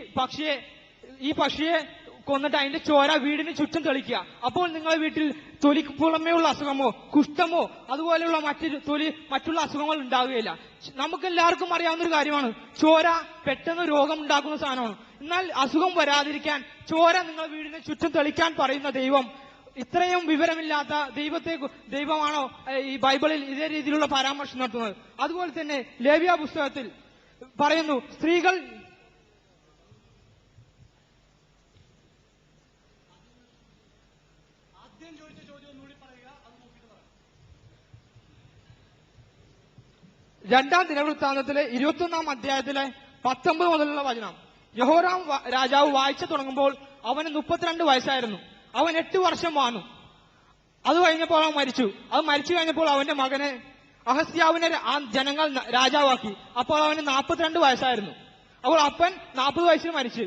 പക്ഷിയെ കൊന്നിട്ട് അതിന്റെ ചോര വീടിന് ചുറ്റും തെളിക്കുക. അപ്പോൾ നിങ്ങളുടെ വീട്ടിൽ തൊലിക്ക് പുറമേയുള്ള അസുഖമോ കുഷ്ഠമോ അതുപോലെയുള്ള മറ്റുള്ള അസുഖങ്ങൾ ഉണ്ടാവുകയില്ല. നമുക്കെല്ലാവർക്കും അറിയാവുന്ന ഒരു കാര്യമാണ്, ചോര പെട്ടെന്ന് രോഗം ഉണ്ടാക്കുന്ന സാധനമാണ്. എന്നാൽ അസുഖം വരാതിരിക്കാൻ ചോര നിങ്ങളുടെ വീടിന് ചുറ്റും തെളിക്കാൻ പറയുന്ന ദൈവം ഇത്രയും വിവരമില്ലാത്ത ദൈവമാണോ ഈ ബൈബിളിൽ ഇതേ രീതിയിലുള്ള പരാമർശം നടത്തുന്നത്? അതുപോലെ തന്നെ ലേവ്യ പുസ്തകത്തിൽ പറയുന്നു, ആദ്യം ചോദിച്ച ചോദ്യം ഒന്നുകൂടി പറയുക, അത് നോക്കിയിട്ട് പറയാം. 2-ാം ദിനവൃത്താന്തത്തിലെ 21-ാം അധ്യായത്തിലെ 19 മുതലുള്ള വചനം. യഹോരാം രാജാവ് വായിച്ചു തുടങ്ങുമ്പോൾ അവന് 32 വയസ്സായിരുന്നു. അവൻ 8 വർഷം വാണു. അത് കഴിഞ്ഞപ്പോൾ അവൻ മരിച്ചു. അത് മരിച്ചു കഴിഞ്ഞപ്പോൾ അവന്റെ മകനെ അഹസ്യാവിനെ ആ ജനങ്ങൾ രാജാവാക്കി. അപ്പോൾ അവന് 42 വയസ്സായിരുന്നു. അപ്പോൾ അപ്പൻ 40 വയസ്സിൽ മരിച്ചു.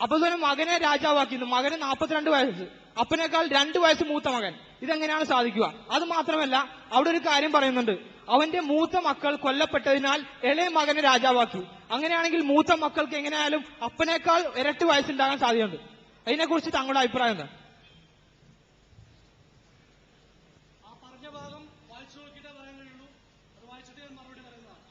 അപ്പോൾ തന്നെ മകനെ രാജാവാക്കിയിരുന്നു. മകന് 42 വയസ്സ്. അപ്പനേക്കാൾ 2 വയസ്സ് മൂത്ത മകൻ. ഇതെങ്ങനെയാണ് സാധിക്കുക? അത് മാത്രമല്ല, അവിടെ ഒരു കാര്യം പറയുന്നുണ്ട്. അവന്റെ മൂത്ത മക്കൾ കൊല്ലപ്പെട്ടതിനാൽ ഇളയ മകനെ രാജാവാക്കി. അങ്ങനെയാണെങ്കിൽ മൂത്ത മക്കൾക്ക് എങ്ങനെയായാലും അപ്പനേക്കാൾ ഇരട്ടി വയസ്സുണ്ടാകാൻ സാധ്യതയുണ്ട്. അതിനെക്കുറിച്ച് താങ്കളുടെ അഭിപ്രായം എന്താ? ആ പറഞ്ഞ ഭാഗം വായിച്ചു നോക്കിയിട്ടേ പറയാൻ കഴിയുള്ളൂ. അത് വായിച്ചിട്ട് ഞാൻ മറുപടി പറയുന്നതാണ്.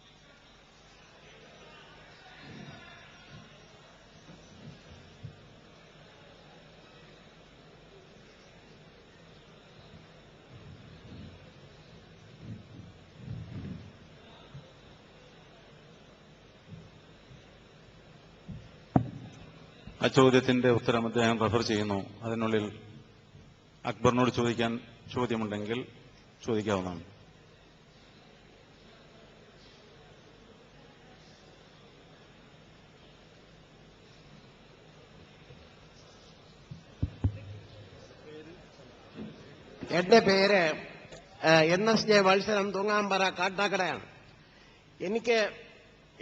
ആ ചോദ്യത്തിന്റെ ഉത്തരം അദ്ദേഹം റെഫർ ചെയ്യുന്നു. അതിനുള്ളിൽ അക്ബറിനോട് ചോദിക്കാൻ ചോദ്യമുണ്ടെങ്കിൽ ചോദിക്കാവുന്നതാണ്. എന്റെ പേര് NSJ വത്സരം, തൂങ്ങാമ്പറ, കാട്ടാക്കടയാണ്. എനിക്ക്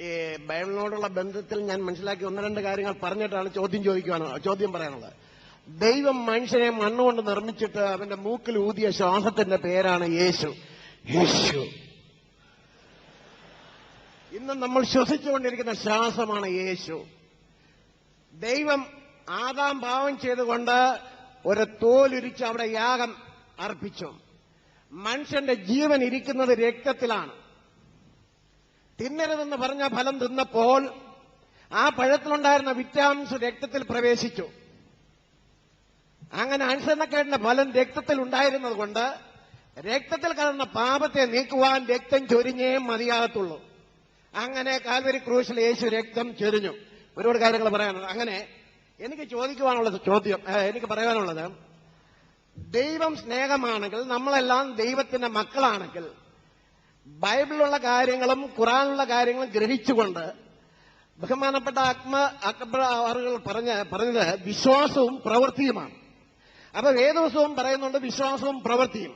ഈ ബൈബിളിനോടുള്ള ബന്ധത്തിൽ ഞാൻ മനസ്സിലാക്കി 1-2 കാര്യങ്ങൾ പറഞ്ഞിട്ടാണ് ചോദ്യം പറയാനുള്ളത്. ദൈവം മനുഷ്യനെ മണ്ണുകൊണ്ട് നിർമ്മിച്ചിട്ട് അവന്റെ മൂക്കിൽ ഊതിയ ശ്വാസത്തിന്റെ പേരാണ് യേശു. യേശു ഇന്ന് നമ്മൾ ശ്വസിച്ചുകൊണ്ടിരിക്കുന്ന ശ്വാസമാണ് യേശു. ദൈവം ആദാം പാപം ചെയ്തുകൊണ്ട് ഒരു തോലുരിച്ച് അവിടെ യാഗം അർപ്പിച്ചു. മനുഷ്യന്റെ ജീവൻ ഇരിക്കുന്നത് രക്തത്തിലാണ്. തിന്നരുതെന്ന് പറഞ്ഞ ഫലം തിന്നപ്പോൾ ആ പഴത്തിലുണ്ടായിരുന്ന വിറ്റാമിൻസ് രക്തത്തിൽ പ്രവേശിച്ചു. അങ്ങനെ അനുസരണക്കേടിന്റെ ഫലം രക്തത്തിൽ ഉണ്ടായിരുന്നത് കൊണ്ട് രക്തത്തിൽ കലർന്ന പാപത്തെ നീക്കുവാൻ രക്തം ചൊരിഞ്ഞേ മതിയാകത്തുള്ളൂ. അങ്ങനെ കാൽവരി ക്രൂശിൽ യേശു രക്തം ചൊരിഞ്ഞു. ഒരുപാട് കാര്യങ്ങൾ പറയാനുള്ളത്. അങ്ങനെ എനിക്ക് എനിക്ക് പറയാനുള്ളത്, ദൈവം സ്നേഹമാണെങ്കിൽ, നമ്മളെല്ലാം ദൈവത്തിന്റെ മക്കളാണെങ്കിൽ, ബൈബിളിലുള്ള കാര്യങ്ങളും ഖുറാനിലുള്ള കാര്യങ്ങളും ഗ്രഹിച്ചുകൊണ്ട് ബഹുമാനപ്പെട്ട അക്ബർ അവറുകൾ പറഞ്ഞത് വിശ്വാസവും പ്രവൃത്തിയുമാണ്. അപ്പൊ വേദവസവും പറയുന്നുണ്ട് വിശ്വാസവും പ്രവൃത്തിയും.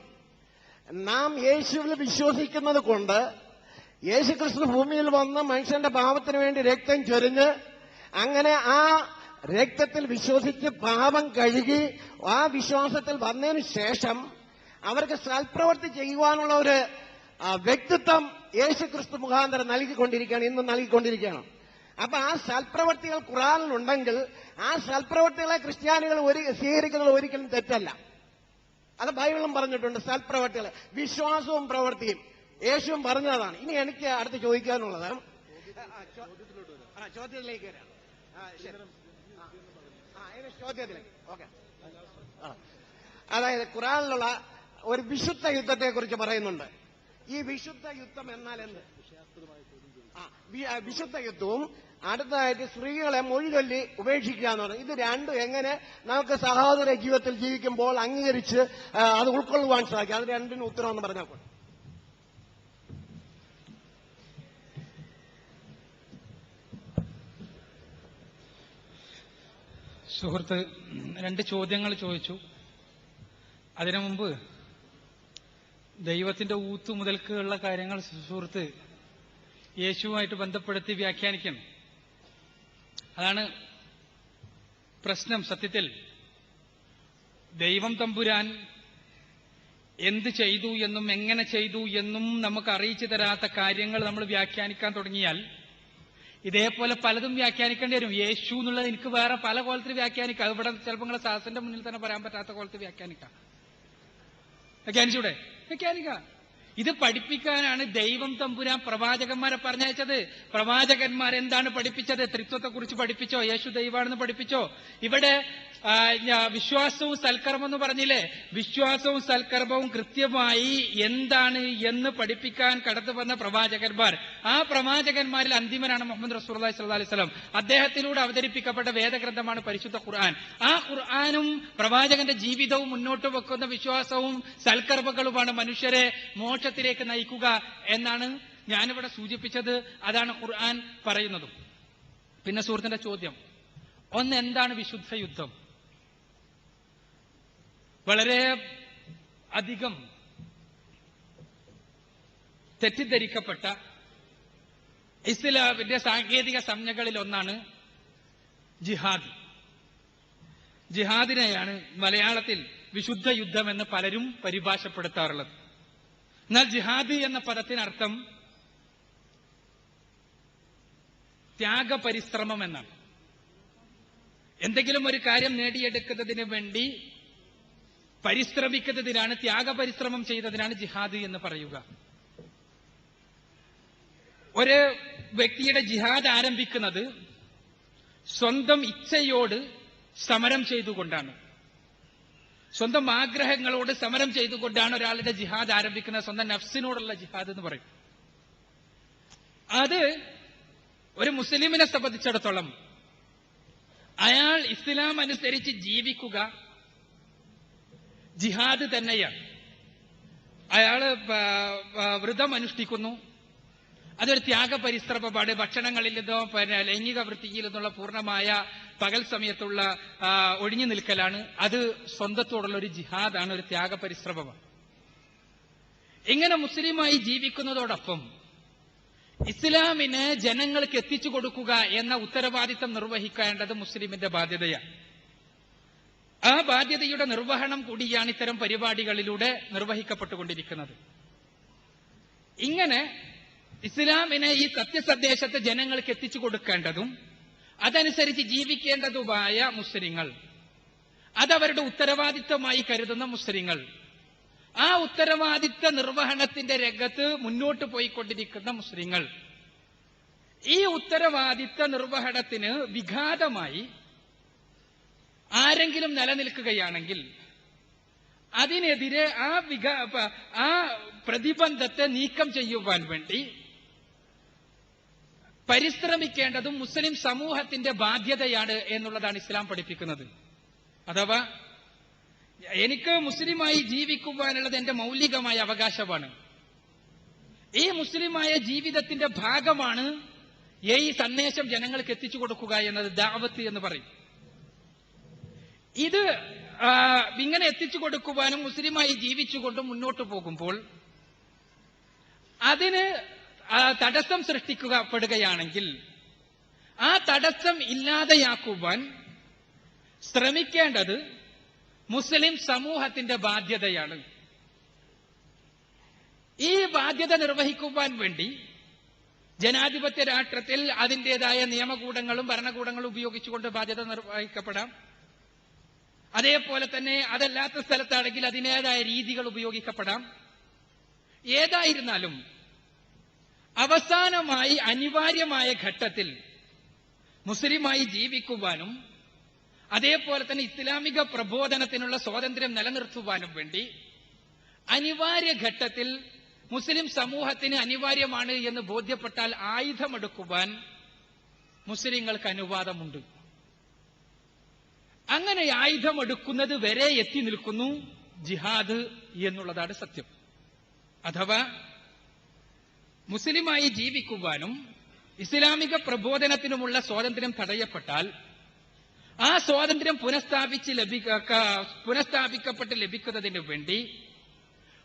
നാം യേശുവിൽ വിശ്വസിക്കുന്നത് കൊണ്ട്, യേശുക്രിസ്തു ഭൂമിയിൽ വന്ന് മനുഷ്യന്റെ പാപത്തിന് വേണ്ടി രക്തം ചൊരിഞ്ഞ് അങ്ങനെ ആ രക്തത്തിൽ വിശ്വസിച്ച് പാപം കഴുകി ആ വിശ്വാസത്തിൽ വന്നതിന് ശേഷം അവർക്ക് സൽപ്രവൃത്തി ചെയ്യുവാനുള്ള ഒരു വ്യക്തിത്വം യേശുക്രിസ്തു മുഖാന്തരം ഇന്നും നൽകിക്കൊണ്ടിരിക്കുകയാണ്. അപ്പൊ ആ സൽപ്രവൃത്തികൾ ഖുറാനിലുണ്ടെങ്കിൽ ആ സൽപ്രവൃത്തികളെ ക്രിസ്ത്യാനികൾ സ്വീകരിക്കുന്നത് ഒരിക്കലും തെറ്റല്ല. അത് ബൈബിളും പറഞ്ഞിട്ടുണ്ട്. സൽപ്രവൃത്തികൾ, വിശ്വാസവും പ്രവൃത്തിയും യേശുവും പറഞ്ഞതാണ്. ഇനി എനിക്ക് അടുത്ത് ചോദിക്കാനുള്ളത്, ചോദ്യത്തിലേക്ക് വരാം. ചോദ്യത്തിലേക്ക് ഓക്കെ. അതായത് ഖുറാനിലുള്ള ഒരു വിശുദ്ധ യുദ്ധത്തെ കുറിച്ച് പറയുന്നുണ്ട്. ഈ വിശുദ്ധ യുദ്ധം എന്നാൽ എന്ത്? വിശുദ്ധ യുദ്ധവും അടുത്തതായിട്ട് സ്ത്രീകളെ മൊഴി ചൊല്ലി ഉപേക്ഷിക്കുക എന്ന് പറയുന്നത്, ഇത് രണ്ടും എങ്ങനെ നമുക്ക് സഹോദര ജീവിതത്തിൽ ജീവിക്കുമ്പോൾ അംഗീകരിച്ച് അത് ഉൾക്കൊള്ളുവാൻ സാധിക്കും? അത് രണ്ടിനും ഉത്തരം എന്ന് പറഞ്ഞാൽ പോലെ. സുഹൃത്ത് 2 ചോദ്യങ്ങൾ ചോദിച്ചു. അതിനു മുമ്പ് ദൈവത്തിന്റെ ഊത്തു മുതൽക്കുള്ള കാര്യങ്ങൾ സുഹൃത്ത് യേശുവുമായിട്ട് ബന്ധപ്പെടുത്തി വ്യാഖ്യാനിക്കണം. അതാണ് പ്രശ്നം. സത്യത്തിൽ ദൈവം തമ്പുരാൻ എന്ത് ചെയ്തു എന്നും എങ്ങനെ ചെയ്തു എന്നും നമുക്ക് അറിയിച്ചു തരാത്ത കാര്യങ്ങൾ നമ്മൾ വ്യാഖ്യാനിക്കാൻ തുടങ്ങിയാൽ ഇതേപോലെ പലതും വ്യാഖ്യാനിക്കേണ്ടി വരും. യേശു എന്നുള്ളത് എനിക്ക് വേറെ പല കോലത്തിൽ വ്യാഖ്യാനിക്കാം. ഇവിടെ ചിലപ്പോൾ നിങ്ങളെ സാഹസിന്റെ മുന്നിൽ തന്നെ പറയാൻ പറ്റാത്ത കോലത്തിൽ വ്യാഖ്യാനിക്കാം. വ്യാഖ്യാനിച്ചൂടെ? വ്യാഖ്യാനിക്കാം. ഇത് പഠിപ്പിക്കാനാണ് ദൈവം തമ്പുരാൻ പ്രവാചകന്മാരെ പറഞ്ഞയച്ചത്. പ്രവാചകന്മാരെന്താണ് പഠിപ്പിച്ചത്? ത്രിത്വത്തെക്കുറിച്ച് പഠിപ്പിച്ചോ? യേശു ദൈവമാണെന്ന് പഠിപ്പിച്ചോ? ഇവിടെ വിശ്വാസവും സൽക്കർമ്മം എന്ന് പറഞ്ഞില്ലേ, വിശ്വാസവും സൽക്കർമ്മവും കൃത്യമായി എന്താണ് എന്ന് പഠിപ്പിക്കാൻ കടന്നു വന്ന പ്രവാചകന്മാർ, ആ പ്രവാചകന്മാരിൽ അന്തിമനാണ് മുഹമ്മദ് റസൂലുള്ളാഹി സ്വല്ലല്ലാഹു അലൈഹി വസല്ലം. അദ്ദേഹത്തിലൂടെ അവതരിപ്പിക്കപ്പെട്ട വേദഗ്രന്ഥമാണ് പരിശുദ്ധ ഖുർആൻ. ആ ഖുർആനും പ്രവാചകന്റെ ജീവിതവും മുന്നോട്ട് വെക്കുന്ന വിശ്വാസവും സൽക്കർമ്മങ്ങളുമാണ് മനുഷ്യരെ മോക്ഷത്തിലേക്ക് നയിക്കുക എന്നാണ് ഞാനിവിടെ സൂചിപ്പിച്ചത്. അതാണ് ഖുർആൻ പറയുന്നതും. പിന്നെ സുഹൃത്തിന്റെ ചോദ്യം ഒന്ന്, എന്താണ് വിശുദ്ധ യുദ്ധം? വളരെ അധികം തെറ്റിദ്ധരിക്കപ്പെട്ട ഇസ്ലാമിന്റെ സാങ്കേതിക സംജ്ഞകളിൽ ഒന്നാണ് ജിഹാദ്. ജിഹാദിനെയാണ് മലയാളത്തിൽ വിശുദ്ധ യുദ്ധം എന്ന് പലരും പരിഭാഷപ്പെടുത്താറുള്ളത്. എന്നാൽ ജിഹാദ് എന്ന പദത്തിനർത്ഥം ത്യാഗപരിശ്രമം എന്നാണ്. എന്തെങ്കിലും ഒരു കാര്യം നേടിയെടുക്കുന്നതിന് വേണ്ടി പരിശ്രമിക്കുന്നതിനാണ്, ത്യാഗപരിശ്രമം ചെയ്യുന്നതിനാണ് ജിഹാദ് എന്ന് പറയുക. ഒരു വ്യക്തിയുടെ ജിഹാദ് ആരംഭിക്കുന്നത് സ്വന്തം ഇച്ഛയോട് സമരം ചെയ്തുകൊണ്ടാണ്, സ്വന്തം ആഗ്രഹങ്ങളോട് സമരം ചെയ്തുകൊണ്ടാണ് ഒരാളുടെ ജിഹാദ് ആരംഭിക്കുന്നത്. സ്വന്തം നഫ്സിനോടുള്ള ജിഹാദ് എന്ന് പറയും. അത് ഒരു മുസ്ലിമിനെ സംബന്ധിച്ചിടത്തോളം അയാൾ ഇസ്ലാം അനുസരിച്ച് ജീവിക്കുക ജിഹാദ് തന്നെയാണ്. അയാള് വ്രതം അനുഷ്ഠിക്കുന്നു, അതൊരു ത്യാഗപരിശ്രമമാണ്. ഭക്ഷണങ്ങളിൽ നിന്നോ ലൈംഗിക വൃത്തിയിൽ നിന്നുള്ള പൂർണ്ണമായ പകൽ സമയത്തുള്ള ഒഴിഞ്ഞു നിൽക്കലാണ്. അത് സ്വന്തത്തോടുള്ള ഒരു ജിഹാദാണ്, ഒരു ത്യാഗപരിശ്രമമാണ്. ഇങ്ങനെ മുസ്ലിമായി ജീവിക്കുന്നതോടൊപ്പം ഇസ്ലാമിന് ജനങ്ങൾക്ക് എത്തിച്ചു കൊടുക്കുക എന്ന ഉത്തരവാദിത്തം നിർവഹിക്കേണ്ടത് മുസ്ലിമിന്റെ ബാധ്യതയാണ്. ആ ബാധ്യതയുടെ നിർവഹണം കൂടിയാണ് ഇത്തരം പരിപാടികളിലൂടെ നിർവഹിക്കപ്പെട്ടുകൊണ്ടിരിക്കുന്നത്. ഇങ്ങനെ ഇസ്ലാമിനെ, ഈ സത്യസന്ദേശത്തെ ജനങ്ങൾക്ക് എത്തിച്ചു കൊടുക്കേണ്ടതും അതനുസരിച്ച് ജീവിക്കേണ്ടതുമായ മുസ്ലിങ്ങൾ, അതവരുടെ ഉത്തരവാദിത്തമായി കരുതുന്ന മുസ്ലിങ്ങൾ, ആ ഉത്തരവാദിത്ത നിർവഹണത്തിന്റെ രംഗത്ത് മുന്നോട്ട് പോയിക്കൊണ്ടിരിക്കുന്ന മുസ്ലിങ്ങൾ, ഈ ഉത്തരവാദിത്ത നിർവഹണത്തിന് വിഘാതമായി ആരെങ്കിലും നിലനിൽക്കുകയാണെങ്കിൽ അതിനെതിരെ ആ പ്രതിബന്ധത്തെ നീക്കം ചെയ്യുവാൻ വേണ്ടി പരിശ്രമിക്കേണ്ടതും മുസ്ലിം സമൂഹത്തിന്റെ ബാധ്യതയാണ് എന്നുള്ളതാണ് ഇസ്ലാം പഠിപ്പിക്കുന്നത്. അഥവാ എനിക്ക് മുസ്ലിമായി ജീവിക്കുവാനുള്ളത് എന്റെ മൗലികമായ അവകാശമാണ്. ഈ മുസ്ലിമായ ജീവിതത്തിന്റെ ഭാഗമാണ് ഈ സന്ദേശം ജനങ്ങൾക്ക് എത്തിച്ചു കൊടുക്കുക എന്നത്, ദഅവത്ത് എന്ന് പറയും. ഇത് ഇങ്ങനെ എത്തിച്ചു കൊടുക്കുവാനും മുസ്ലിമായി ജീവിച്ചുകൊണ്ട് മുന്നോട്ട് പോകുമ്പോൾ അതിന് തടസ്സം സൃഷ്ടിക്കപ്പെടുകയാണെങ്കിൽ ആ തടസ്സം ഇല്ലാതെയാക്കുവാൻ ശ്രമിക്കേണ്ടത് മുസ്ലിം സമൂഹത്തിന്റെ ബാധ്യതയാണ്. ഈ ബാധ്യത നിർവഹിക്കുവാൻ വേണ്ടി ജനാധിപത്യ രാഷ്ട്രത്തിൽ അതിൻ്റെതായ നിയമകൂടങ്ങളും ഭരണകൂടങ്ങളും ഉപയോഗിച്ചുകൊണ്ട് ബാധ്യത നിർവഹിക്കപ്പെടാം. അതേപോലെ തന്നെ അതല്ലാത്ത സ്ഥലത്താണെങ്കിൽ അതിൻ്റെതായ രീതികൾ ഉപയോഗിക്കപ്പെടാം. ഏതായിരുന്നാലും അവസാനമായി അനിവാര്യമായ ഘട്ടത്തിൽ മുസ്ലിമായി ജീവിക്കുവാനും അതേപോലെ തന്നെ ഇസ്ലാമിക പ്രബോധനത്തിനുള്ള സ്വാതന്ത്ര്യം നിലനിർത്തുവാനും വേണ്ടി അനിവാര്യ ഘട്ടത്തിൽ മുസ്ലിം സമൂഹത്തിന് അനിവാര്യമാണ് എന്ന് ബോധ്യപ്പെട്ടാൽ ആയുധമെടുക്കുവാൻ മുസ്ലിങ്ങൾക്ക് അനുവാദമുണ്ട്. അങ്ങനെ ആയുധമെടുക്കുന്നത് വരെ എത്തി നിൽക്കുന്നു ജിഹാദ് എന്നുള്ളതാണ് സത്യം. അഥവാ മുസ്ലിമായി ജീവിക്കുവാനും ഇസ്ലാമിക പ്രബോധനത്തിനുമുള്ള സ്വാതന്ത്ര്യം തടയപ്പെട്ടാൽ ആ സ്വാതന്ത്ര്യം പുനഃസ്ഥാപിക്കപ്പെട്ട് ലഭിക്കുന്നതിന് വേണ്ടി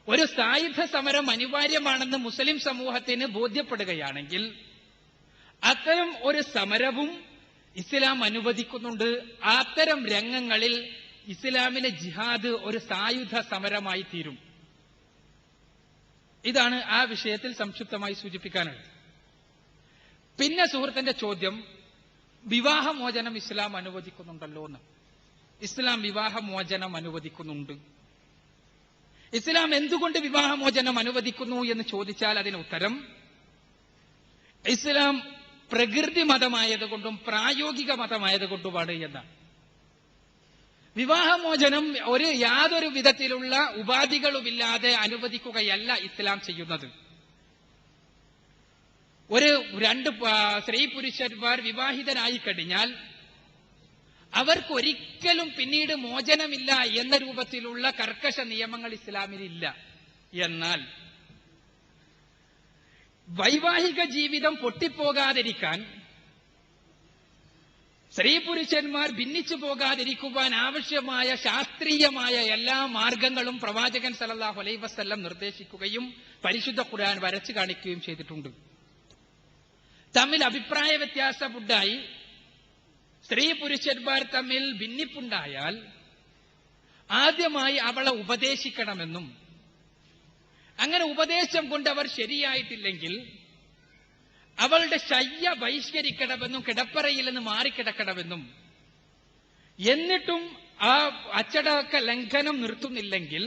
ഒരു സായുധ സമരം അനിവാര്യമാണെന്ന് മുസ്ലിം സമൂഹത്തിന് ബോധ്യപ്പെടുകയാണെങ്കിൽ അത്തരം ഒരു സമരവും ഇസ്ലാം അനുവദിക്കുന്നുണ്ട്. അത്തരം രംഗങ്ങളിൽ ഇസ്ലാമിലെ ജിഹാദ് ഒരു സായുധ സമരമായി തീരും. ഇതാണ് ആ വിഷയത്തിൽ സംക്ഷിപ്തമായി സൂചിപ്പിക്കാനുള്ളത്. പിന്നെ സുഹൃത്തിന്റെ ചോദ്യം, വിവാഹമോചനം ഇസ്ലാം അനുവദിക്കുന്നുണ്ടല്ലോ എന്ന്. ഇസ്ലാം വിവാഹമോചനം അനുവദിക്കുന്നുണ്ട്. ഇസ്ലാം എന്തുകൊണ്ട് വിവാഹമോചനം അനുവദിക്കുന്നു എന്ന് ചോദിച്ചാൽ അതിന് ഉത്തരം ഇസ്ലാം പ്രകൃതി മതമായതുകൊണ്ടും പ്രായോഗിക മതമായതുകൊണ്ടുമാണ് എന്നാണ്. വിവാഹമോചനം യാതൊരു വിധത്തിലുള്ള ഉപാധികളുമില്ലാതെ അനുവദിക്കുകയല്ല ഇസ്ലാം ചെയ്യുന്നത്. രണ്ട് സ്ത്രീ പുരുഷന്മാർ വിവാഹിതരായി കഴിഞ്ഞാൽ അവർക്കൊരിക്കലും പിന്നീട് മോചനമില്ല എന്ന രൂപത്തിലുള്ള കർക്കശ നിയമങ്ങൾ ഇസ്ലാമിലില്ല. എന്നാൽ വൈവാഹിക ജീവിതം പൊട്ടിപ്പോകാതിരിക്കാൻ, സ്ത്രീ പുരുഷന്മാർ ഭിന്നിച്ചു പോകാതിരിക്കുവാൻ ആവശ്യമായ ശാസ്ത്രീയമായ എല്ലാ മാർഗങ്ങളും പ്രവാചകൻ സല്ലല്ലാഹു അലൈഹി വസല്ലം നിർദ്ദേശിക്കുകയും പരിശുദ്ധ ഖുർആൻ വരച്ചു കാണിക്കുകയും ചെയ്തിട്ടുണ്ട്. തമ്മിൽ അഭിപ്രായ വ്യത്യാസമുണ്ടായി സ്ത്രീ പുരുഷന്മാർ തമ്മിൽ ഭിന്നിപ്പുണ്ടായാൽ ആദ്യമായി അവളെ ഉപദേശിക്കണമെന്നും, അങ്ങനെ ഉപദേശം കൊണ്ട് അവർ ശരിയായിട്ടില്ലെങ്കിൽ അവളുടെ ശയ്യ ബഹിഷ്കരിക്കണമെന്നും, കിടപ്പറയിൽ നിന്ന് മാറിക്കിടക്കണമെന്നും, എന്നിട്ടും ആ അച്ചടക്ക ലംഘനം നിർത്തുന്നില്ലെങ്കിൽ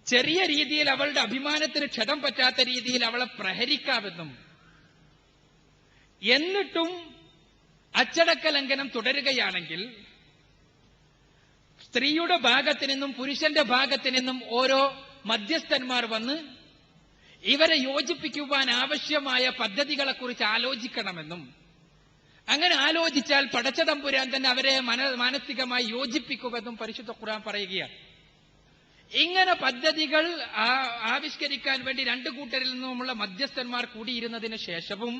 ചെറിയ രീതിയിൽ അവളുടെ അഭിമാനത്തിന് ക്ഷതം പറ്റാത്ത രീതിയിൽ അവളെ പ്രഹരിക്കാമെന്നും, എന്നിട്ടും അച്ചടക്ക ലംഘനം തുടരുകയാണെങ്കിൽ സ്ത്രീയുടെ ഭാഗത്തു നിന്നും പുരുഷന്റെ ഭാഗത്തു നിന്നും ഓരോ മധ്യസ്ഥന്മാർ വന്ന് ഇവരെ യോജിപ്പിക്കുവാൻ ആവശ്യമായ പദ്ധതികളെക്കുറിച്ച് ആലോചിക്കണമെന്നും, അങ്ങനെ ആലോചിച്ചാൽ പടച്ച തമ്പുരാൻ തന്നെ അവരെ മാനസികമായി യോജിപ്പിക്കുമെന്നും പരിശുദ്ധ ഖുർആൻ പറയുകയാണ്. ഇങ്ങനെ പദ്ധതികൾ ആവിഷ്കരിക്കാൻ വേണ്ടി രണ്ടു കൂട്ടരിൽ നിന്നുമുള്ള മധ്യസ്ഥന്മാർ കൂടിയിരുന്നതിന് ശേഷവും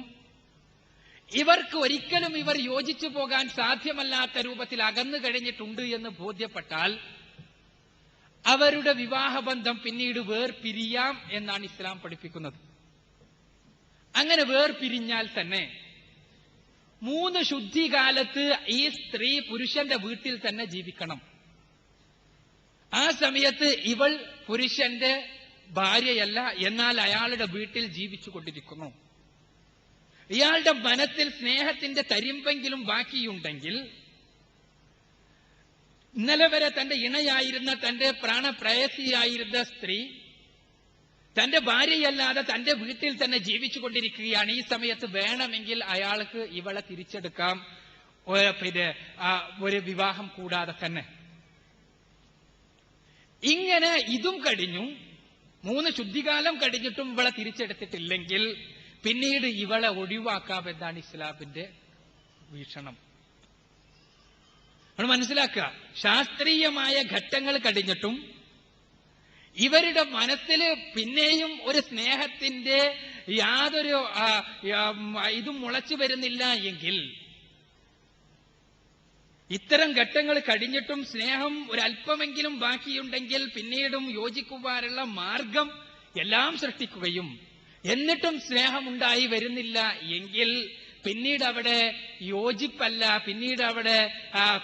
ഇവർക്ക് ഒരിക്കലും ഇവർ യോജിച്ചു പോകാൻ സാധ്യമല്ലാത്ത രൂപത്തിൽ അകന്നു കഴിഞ്ഞിട്ടുണ്ട് എന്ന് ബോധ്യപ്പെട്ടാൽ അവരുടെ വിവാഹബന്ധം പിന്നീട് വേർപിരിയാം എന്നാണ് ഇസ്ലാം പഠിപ്പിക്കുന്നത്. അങ്ങനെ വേർപിരിഞ്ഞാൽ തന്നെ 3 ശുദ്ധികാലത്ത് ഈ സ്ത്രീ പുരുഷന്റെ വീട്ടിൽ തന്നെ ജീവിക്കണം. ആ സമയത്ത് ഇവൾ പുരുഷന്റെ ഭാര്യയല്ല, എന്നാൽ അയാളുടെ വീട്ടിൽ ജീവിച്ചു കൊണ്ടിരിക്കുന്നു. ഇയാളുടെ മനസ്സിൽ സ്നേഹത്തിന്റെ തരിമ്പെങ്കിലും ബാക്കിയുണ്ടെങ്കിൽ ഇന്നലെ വരെ തന്റെ ഇണയായിരുന്ന, തന്റെ പ്രാണപ്രേയസിയായിരുന്ന സ്ത്രീ തന്റെ ഭാര്യയല്ലാതെ തന്റെ വീട്ടിൽ തന്നെ ജീവിച്ചു കൊണ്ടിരിക്കുകയാണ്. ഈ സമയത്ത് വേണമെങ്കിൽ അയാൾക്ക് ഇവളെ തിരിച്ചെടുക്കാം, ഒരു വിവാഹം കൂടാതെ തന്നെ. ഇങ്ങനെ ഇതും കഴിഞ്ഞു, 3 ശുദ്ധികാലം കഴിഞ്ഞിട്ടും ഇവളെ തിരിച്ചെടുത്തിട്ടില്ലെങ്കിൽ പിന്നീട് ഇവളെ ഒഴിവാക്കാമെന്നാണ് ഇസ്ലാമിന്റെ വീക്ഷണം. നമ്മൾ മനസ്സിലാക്കുക, ശാസ്ത്രീയമായ ഘട്ടങ്ങൾ കഴിഞ്ഞിട്ടും ഇവരുടെ മനസ്സിൽ പിന്നെയും ഒരു സ്നേഹത്തിന്റെ യാതൊരു ഇതും മുളച്ചു വരുന്നില്ല എങ്കിൽ, ഇത്തരം ഘട്ടങ്ങൾ കഴിഞ്ഞിട്ടും സ്നേഹം ഒരല്പമെങ്കിലും ബാക്കിയുണ്ടെങ്കിൽ പിന്നീടും യോജിക്കുവാനുള്ള മാർഗം എല്ലാം സൃഷ്ടിക്കുകയും എന്നിട്ടും സ്നേഹമുണ്ടായി വരുന്നില്ല എങ്കിൽ പിന്നീട് അവിടെ യോജിപ്പല്ല, പിന്നീട് അവിടെ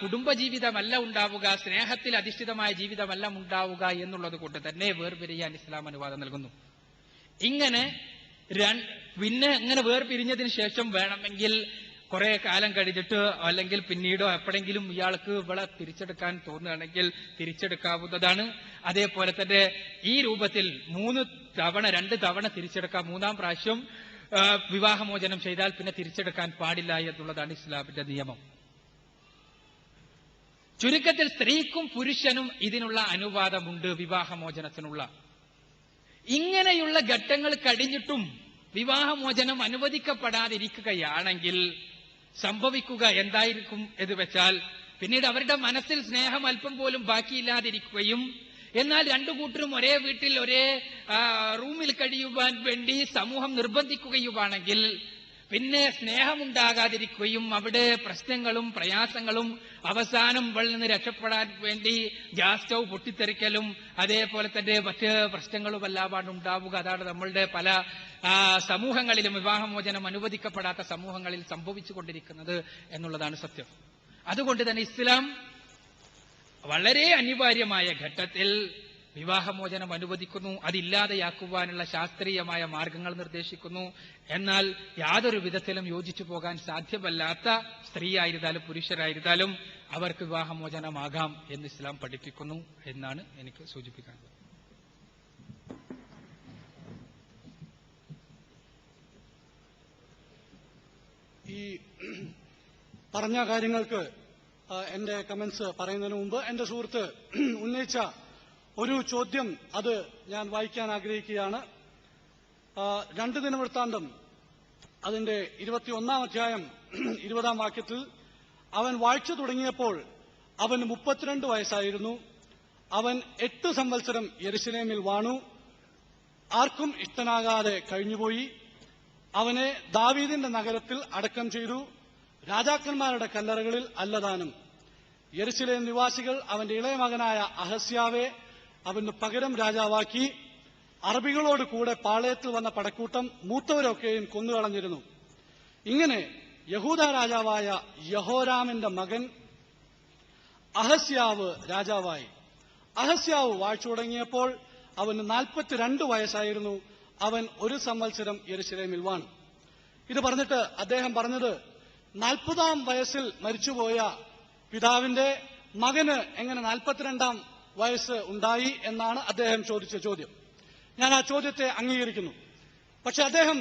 കുടുംബജീവിതമല്ല ഉണ്ടാവുക, സ്നേഹത്തിൽ അധിഷ്ഠിതമായ ജീവിതമല്ല ഉണ്ടാവുക എന്നുള്ളത് കൊണ്ട് തന്നെ വേർപിരിയാൻ ഇസ്ലാം അനുവാദം നൽകുന്നു. ഇങ്ങനെ പിന്നെ ഇങ്ങനെ വേർപിരിഞ്ഞതിന് ശേഷം വേണമെങ്കിൽ കുറെ കാലം കഴിഞ്ഞിട്ട് അല്ലെങ്കിൽ പിന്നീടോ എപ്പോഴെങ്കിലും ഇയാൾക്ക് ഇവളെ തിരിച്ചെടുക്കാൻ തോന്നുകയാണെങ്കിൽ തിരിച്ചെടുക്കാവുന്നതാണ്. അതേപോലെ തന്നെ ഈ രൂപത്തിൽ 2 തവണ തിരിച്ചെടുക്കാം. 3-ാം പ്രാവശ്യം വിവാഹമോചനം ചെയ്താൽ പിന്നെ തിരിച്ചെടുക്കാൻ പാടില്ല എന്നുള്ളതാണ് ഇസ്ലാമിന്റെ നിയമം. ചുരുക്കത്തിൽ സ്ത്രീക്കും പുരുഷനും ഇതിനുള്ള അനുവാദമുണ്ട്, വിവാഹമോചനത്തിനുള്ള. ഇങ്ങനെയുള്ള ഘട്ടങ്ങൾ കഴിഞ്ഞിട്ടും വിവാഹമോചനം അനുവദിക്കപ്പെടാതിരിക്കുകയാണെങ്കിൽ സംഭവിക്കുക എന്തായിരിക്കും എന്ന് വെച്ചാൽ, പിന്നീട് അവരുടെ മനസ്സിൽ സ്നേഹം അല്പം പോലും ബാക്കിയില്ലാതിരിക്കുകയും, എന്നാൽ 2 കൂട്ടരും ഒരേ വീട്ടിൽ ഒരേ റൂമിൽ കഴിയുവാൻ വേണ്ടി സമൂഹം നിർബന്ധിക്കുകയുമാണെങ്കിൽ പിന്നെ സ്നേഹമുണ്ടാകാതിരിക്കുകയും അവിടെ പ്രശ്നങ്ങളും പ്രയാസങ്ങളും അവസാനം ഇവളിൽ നിന്ന് രക്ഷപ്പെടാൻ വേണ്ടി ഗ്യാസ് സ്റ്റൗ പൊട്ടിത്തെറിക്കലും അതേപോലെ തന്നെ മറ്റ് പ്രശ്നങ്ങളുമെല്ലാം ഉണ്ടാവുക. അതാണ് നമ്മളുടെ പല സമൂഹങ്ങളിലും വിവാഹമോചനം അനുവദിക്കപ്പെടാത്ത സമൂഹങ്ങളിൽ സംഭവിച്ചു കൊണ്ടിരിക്കുന്നത് എന്നുള്ളതാണ് സത്യം. അതുകൊണ്ട് തന്നെ ഇസ്ലാം വളരെ അനിവാര്യമായ ഘട്ടത്തിൽ വിവാഹമോചനം അനുവദിക്കുന്നു, അതില്ലാതെയാക്കുവാനുള്ള ശാസ്ത്രീയമായ മാർഗങ്ങൾ നിർദ്ദേശിക്കുന്നു. എന്നാൽ യാതൊരു വിധത്തിലും യോജിച്ചു പോകാൻ സാധ്യമല്ലാത്ത സ്ത്രീയായിരുന്നാലും പുരുഷരായിരുന്നാലും അവർക്ക് വിവാഹമോചനമാകാം എന്ന് ഇസ്ലാം പഠിപ്പിക്കുന്നു എന്നാണ് എനിക്ക് സൂചിപ്പിക്കാനുള്ളത്. ഈ പറഞ്ഞ കാര്യങ്ങൾക്ക് എന്റെ കമന്റ്സ് പറയുന്നതിന് മുമ്പ് എന്റെ സുഹൃത്ത് ഉന്നയിച്ച ഒരു ചോദ്യം അത് ഞാൻ വായിക്കാൻ ആഗ്രഹിക്കുകയാണ്. 2 ദിനവൃത്താന്തം അതിന്റെ 21-ാം അധ്യായം 20-ാം വാക്യത്തിൽ അവൻ വാഴ്ച തുടങ്ങിയപ്പോൾ അവന് 32 വയസ്സായിരുന്നു. അവൻ 8 സംവത്സരം യെരുശലേമിൽ വാണു. ആർക്കും ഇഷ്ടനാകാതെ കഴിഞ്ഞുപോയി. അവനെ ദാവീദിന്റെ നഗരത്തിൽ അടക്കം ചെയ്തു, രാജാക്കന്മാരുടെ കല്ലറകളിൽ അല്ലതാനും. യെരുശലേം നിവാസികൾ അവന്റെ ഇളയ മകനായ അഹസ്യാവെ അവന് പകരം രാജാവാക്കി. അറബികളോട് കൂടെ പാളയത്തിൽ വന്ന പടക്കൂട്ടം മൂത്തവരൊക്കെയും കൊന്നുകളഞ്ഞിരുന്നു. ഇങ്ങനെ യഹൂദ രാജാവായ യഹോരാമിന്റെ മകൻ അഹസ്യാവ് രാജാവായി. അഹസ്യാവ് വാഴ്ച തുടങ്ങിയപ്പോൾ അവന് 42 വയസ്സായിരുന്നു. അവൻ 1 സംവത്സരം യെരുശലേമിൽ വാണു. ഇത് പറഞ്ഞിട്ട് അദ്ദേഹം പറഞ്ഞത് 40-ാം വയസ്സിൽ മരിച്ചുപോയ പിതാവിന്റെ മകന് എങ്ങനെ 42-ാം വയസ്സ് ഉണ്ടായി എന്നാണ് അദ്ദേഹം ചോദിച്ച ചോദ്യം. ഞാൻ ആ ചോദ്യത്തെ അംഗീകരിക്കുന്നു. പക്ഷെ അദ്ദേഹം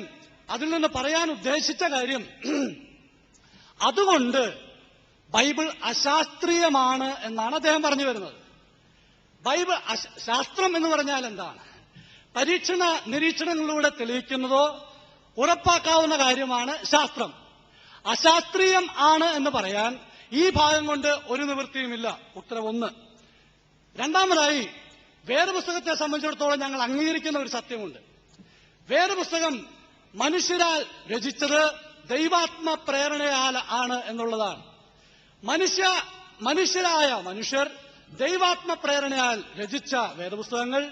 അതിൽ നിന്ന് പറയാൻ ഉദ്ദേശിച്ച കാര്യം അതുകൊണ്ട് ബൈബിൾ അശാസ്ത്രീയമാണ് എന്നാണ് അദ്ദേഹം പറഞ്ഞു വരുന്നത്. ബൈബിൾ ശാസ്ത്രം എന്ന് പറഞ്ഞാൽ എന്താണ്? പരീക്ഷണ നിരീക്ഷണങ്ങളിലൂടെ തെളിയിക്കുന്നതോ ഉറപ്പാക്കാവുന്ന കാര്യമാണ് ശാസ്ത്രം. അശാസ്ത്രീയം ആണ് എന്ന് പറയാൻ ഈ ഭാഗം കൊണ്ട് ഒരു നിവൃത്തിയുമില്ല. ഉത്തരം 1. രണ്ടാമതായി, വേദപുസ്തകത്തെ സംബന്ധിച്ചിടത്തോളം ഞങ്ങൾ അംഗീകരിക്കുന്ന ഒരു സത്യമുണ്ട്. വേദപുസ്തകം മനുഷ്യരാൽ രചിച്ചത് ദൈവാത്മ പ്രേരണയാൽ ആണ് എന്നുള്ളതാണ്. മനുഷ്യരായ മനുഷ്യർ ദൈവാത്മ പ്രേരണയാൽ രചിച്ച വേദപുസ്തകങ്ങൾ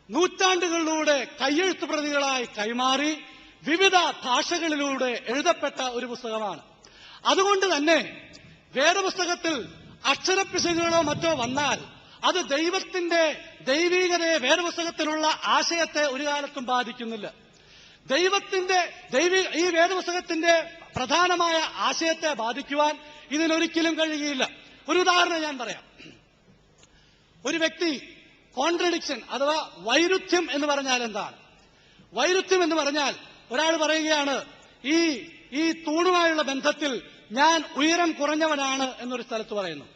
നൂറ്റാണ്ടുകളിലൂടെ കയ്യെഴുത്ത് പ്രതികളായി കൈമാറി വിവിധ ഭാഷകളിലൂടെ എഴുതപ്പെട്ട ഒരു പുസ്തകമാണ്. അതുകൊണ്ട് തന്നെ വേദപുസ്തകത്തിൽ അക്ഷരപ്പിശകുകളോ മറ്റോ വന്നാൽ അത് ദൈവത്തിന്റെ ദൈവീകതയെ, വേദപുസ്തകത്തിലുള്ള ആശയത്തെ ഒരു കാലത്തും ബാധിക്കുന്നില്ല. ഈ വേദപുസ്തകത്തിന്റെ പ്രധാനമായ ആശയത്തെ ബാധിക്കുവാൻ ഇതിനൊരിക്കലും കഴിയുകയില്ല. ഒരു ഉദാഹരണം ഞാൻ പറയാം. ഒരു വ്യക്തി കോൺട്രഡിക്ഷൻ അഥവാ വൈരുദ്ധ്യം എന്ന് പറഞ്ഞാൽ എന്താണ്? വൈരുദ്ധ്യം എന്ന് പറഞ്ഞാൽ ഒരാൾ പറയുകയാണ്, ഈ തൂണുമായുള്ള ബന്ധത്തിൽ ഞാൻ ഉയരം കുറഞ്ഞവനാണ് എന്നൊരു സ്ഥലത്ത് പറയുന്നു.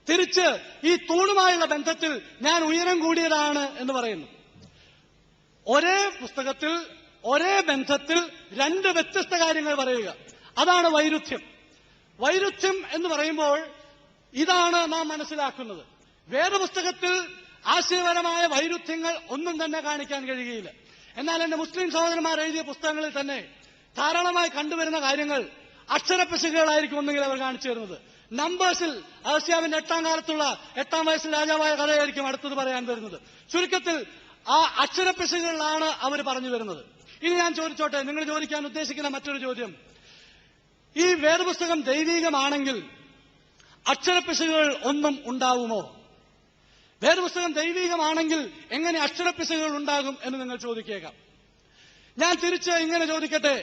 തിരിച്ച് ഈ തൂണുമായുള്ള ബന്ധത്തിൽ ഞാൻ ഉയരം കൂടിയതാണ് എന്ന് പറയുന്നു. ഒരേ പുസ്തകത്തിൽ ഒരേ ബന്ധത്തിൽ 2 വ്യത്യസ്ത കാര്യങ്ങൾ പറയുക, അതാണ് വൈരുദ്ധ്യം. വൈരുദ്ധ്യം എന്ന് പറയുമ്പോൾ ഇതാണ് നാം മനസ്സിലാക്കുന്നത്. വേദപുസ്തകത്തിൽ ആശയപരമായ വൈരുദ്ധ്യങ്ങൾ ഒന്നും തന്നെ കാണിക്കാൻ കഴിയുകയില്ല. എന്നാൽ എന്റെ മുസ്ലിം സഹോദരന്മാർ എഴുതിയ പുസ്തകങ്ങളിൽ തന്നെ ധാരാളമായി കണ്ടുവരുന്ന കാര്യങ്ങൾ അക്ഷരപ്പിശകുകളായിരിക്കും ഒന്നെങ്കിൽ അവർ കാണിച്ചു തരുന്നത്. നമ്പേഴ്സിൽ അഹസ്യാവിന്റെ 8-ാം കാലത്തുള്ള 8-ാം വയസ്സിൽ രാജാവായ കഥയായിരിക്കും അടുത്തത് പറയാൻ വരുന്നത്. ചുരുക്കത്തിൽ ആ അക്ഷരപ്പിശകുകളിലാണ് അവർ പറഞ്ഞു വരുന്നത്. ഇനി ഞാൻ ചോദിച്ചോട്ടെ, നിങ്ങൾ ചോദിക്കാൻ ഉദ്ദേശിക്കുന്ന മറ്റൊരു ചോദ്യം, ഈ വേദപുസ്തകം ദൈവീകമാണെങ്കിൽ അക്ഷരപ്പിശകുകൾ ഒന്നും ഉണ്ടാവുമോ? വേദപുസ്തകം ദൈവീകമാണെങ്കിൽ എങ്ങനെ അക്ഷരപ്പിശകുകൾ ഉണ്ടാകും എന്ന് നിങ്ങൾ ചോദിക്കേക്കാം. ഞാൻ തിരിച്ച് ഇങ്ങനെ ചോദിക്കട്ടെ,